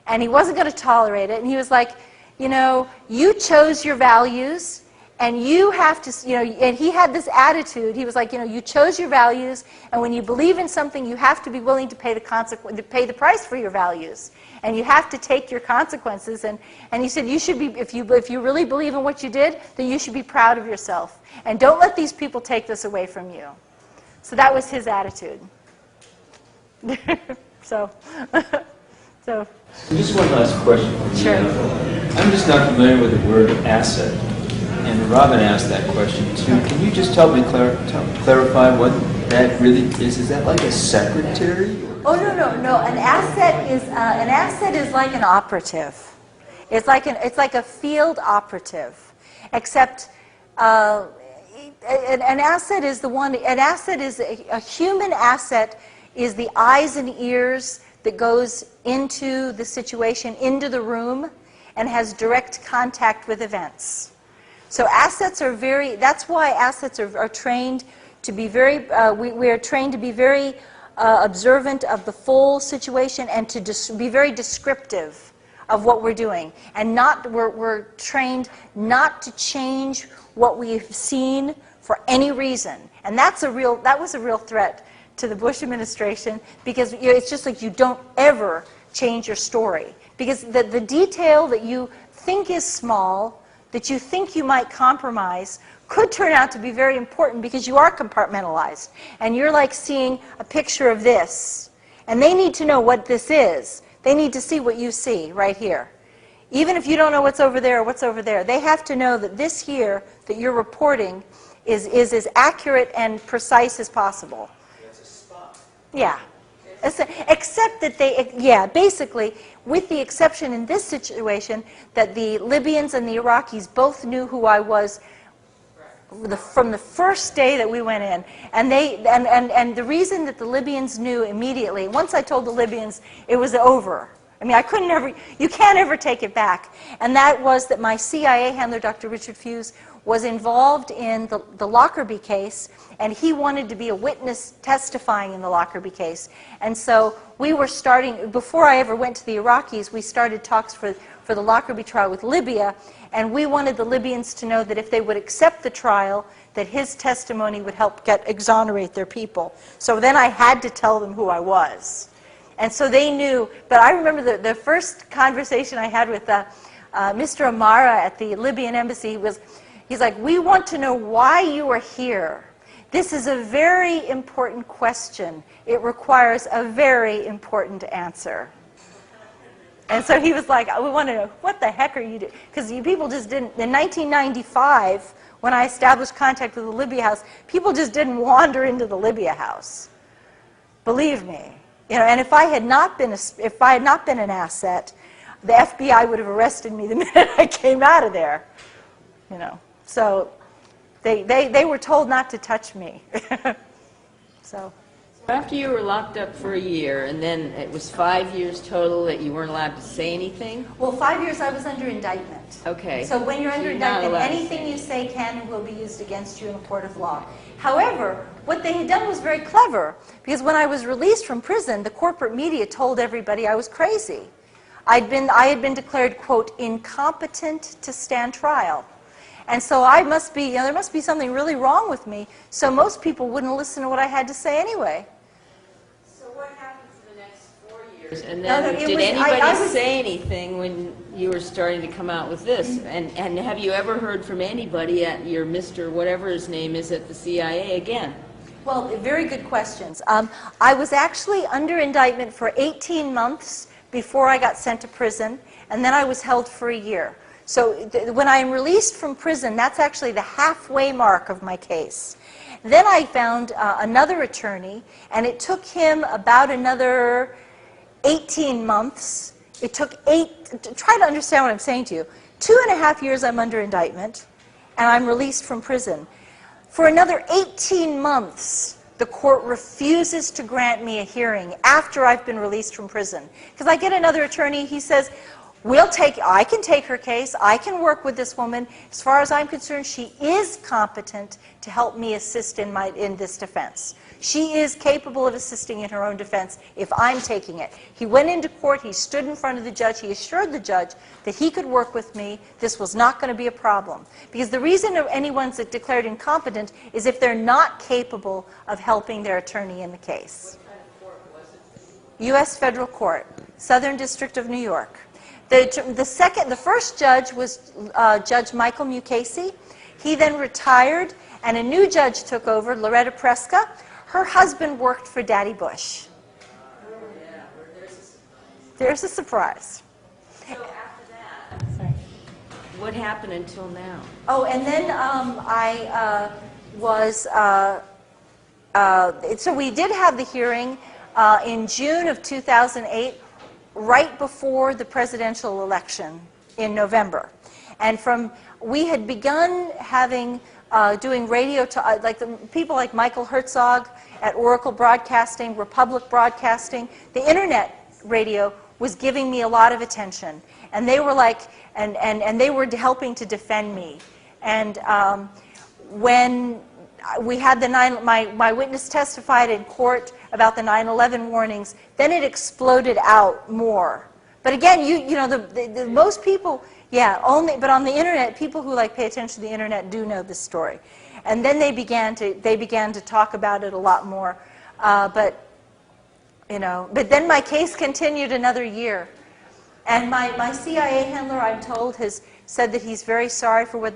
and he wasn't going to tolerate it. And he was like, you chose your values, and you have to, and he had this attitude. He was like, you chose your values, and when you believe in something, you have to be willing to pay the price for your values. And you have to take your consequences. And he said, you should be, if you really believe in what you did, then you should be proud of yourself. And don't let these people take this away from you. So that was his attitude. so. Just one last question. Sure. I'm just not familiar with the word asset. And Robin asked that question too. Can you just help me clarify what that really is? Is that like a secretary? Oh, no. An asset is like an operative. It's like a field operative, except an asset is the one. An asset is a human asset is the eyes and ears that goes into the situation, into the room, and has direct contact with events. So assets are very. That's why assets are trained to be very. We are trained to be very observant of the full situation and to be very descriptive of what we're doing. And we're trained not to change what we've seen for any reason. And that was a real threat to the Bush administration, because it's just like you don't ever change your story. Because the detail that you think is small, that you think you might compromise, could turn out to be very important, because you are compartmentalized. And you're like seeing a picture of this. And they need to know what this is. They need to see what you see right here. Even if you don't know what's over there or what's over there, they have to know that this here that you're reporting is as accurate and precise as possible. It's a spot. Yeah. Except that basically, with the exception in this situation, that the Libyans and the Iraqis both knew who I was from the first day that we went in. And the reason that the Libyans knew immediately, once I told the Libyans, it was over. I mean, you can't ever take it back. And that was that my CIA handler, Dr. Richard Fuse, was involved in the Lockerbie case, and he wanted to be a witness testifying in the Lockerbie case. And so we were starting, before I ever went to the Iraqis, we started talks for the Lockerbie trial with Libya, and we wanted the Libyans to know that if they would accept the trial, that his testimony would help exonerate their people. So then I had to tell them who I was. And so they knew, but I remember the first conversation I had with Mr. Amara at the Libyan embassy he's like, we want to know why you are here. This is a very important question. It requires a very important answer. And so he was like, we want to know, what the heck are you doing? Because you people just didn't, in 1995, when I established contact with the Libya House, people just didn't wander into the Libya House. Believe me. And if I had not been an asset, the FBI would have arrested me the minute I came out of there. So they were told not to touch me. So. After you were locked up for a year, and then it was 5 years total that you weren't allowed to say anything? Well, 5 years I was under indictment. Okay. So when you're under indictment, anything you say can and will be used against you in a court of law. However, what they had done was very clever, because when I was released from prison, the corporate media told everybody I was crazy. I had been declared, quote, incompetent to stand trial. And so I must be, there must be something really wrong with me, so most people wouldn't listen to what I had to say anyway. So what happened for the next 4 years? And then did anybody say anything when you were starting to come out with this? And have you ever heard from anybody at your Mr. whatever his name is at the CIA again? Well, very good questions. I was actually under indictment for 18 months before I got sent to prison. and then I was held for a year. So when I'm released from prison, that's actually the halfway mark of my case. Then I found another attorney, and it took him about another 18 months. It took try to understand what I'm saying to you. 2.5 years I'm under indictment, and I'm released from prison. For another 18 months, the court refuses to grant me a hearing after I've been released from prison. Because I get another attorney, he says, I can take her case, I can work with this woman. As far as I'm concerned, she is competent to help me assist in this defense. She is capable of assisting in her own defense if I'm taking it. He went into court, he stood in front of the judge, he assured the judge that he could work with me, this was not going to be a problem. Because the reason anyone's declared incompetent is if they're not capable of helping their attorney in the case. U.S. Federal Court, Southern District of New York. The first judge was Judge Michael Mukasey. He then retired, and a new judge took over, Loretta Preska. Her husband worked for Daddy Bush. There's a surprise. So after that, what happened until now? Oh, and then so we did have the hearing in June of 2008, right before the presidential election in November. And we had begun doing radio, people like Michael Herzog at Oracle Broadcasting, Republic Broadcasting. The internet radio was giving me a lot of attention. And they were and they were helping to defend me. And when we had my witness testified in court about the 9/11 warnings, then it exploded out more. But again, the most people, but on the internet, people who pay attention to the internet do know this story. And then they began to talk about it a lot more. But then my case continued another year. And my CIA handler, I'm told, has said that he's very sorry for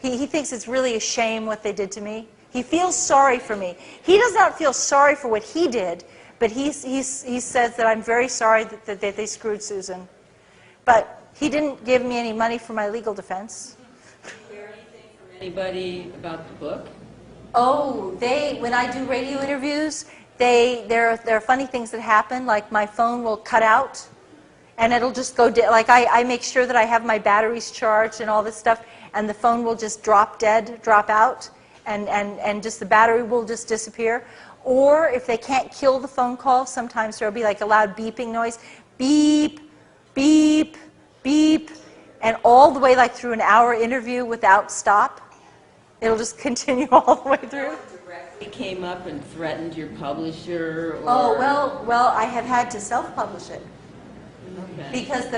he thinks it's really a shame what they did to me. He feels sorry for me. He does not feel sorry for what he did, but he says that I'm very sorry that they screwed Susan. But he didn't give me any money for my legal defense. Did you hear anything from anybody about the book? Oh, when I do radio interviews, there are funny things that happen, like my phone will cut out, and it'll just go dead. I make sure that I have my batteries charged and all this stuff, and the phone will just drop out. And just the battery will just disappear. Or if they can't kill the phone call, sometimes there will be a loud beeping noise. Beep, beep, beep. And all the way through an hour interview without stop. It'll just continue all the way through. Directly came up and threatened your publisher? Or... Oh, well, I have had to self-publish it. Okay. Because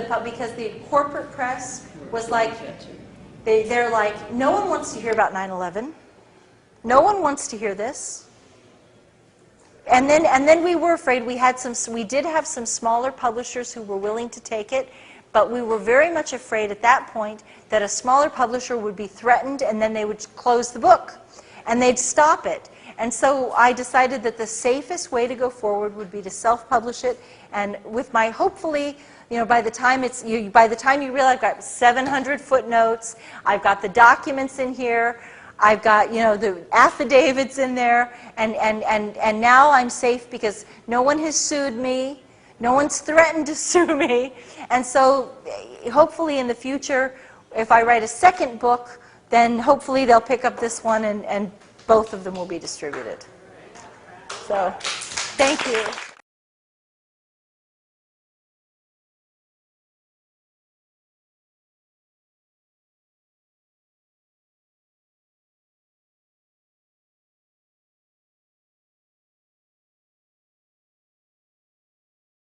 the corporate press was they're like, no one wants to hear about 9/11. No one wants to hear this. And then we were afraid. We did have some smaller publishers who were willing to take it, but we were very much afraid at that point that a smaller publisher would be threatened and then they would close the book and they'd stop it. And so I decided that the safest way to go forward would be to self-publish it, and with my hopefully, by the time you realize I've got 700 footnotes, I've got the documents in here, I've got, the affidavits in there, and now I'm safe because no one has sued me, no one's threatened to sue me, and so hopefully in the future, if I write a second book, then hopefully they'll pick up this one and both of them will be distributed. So, thank you.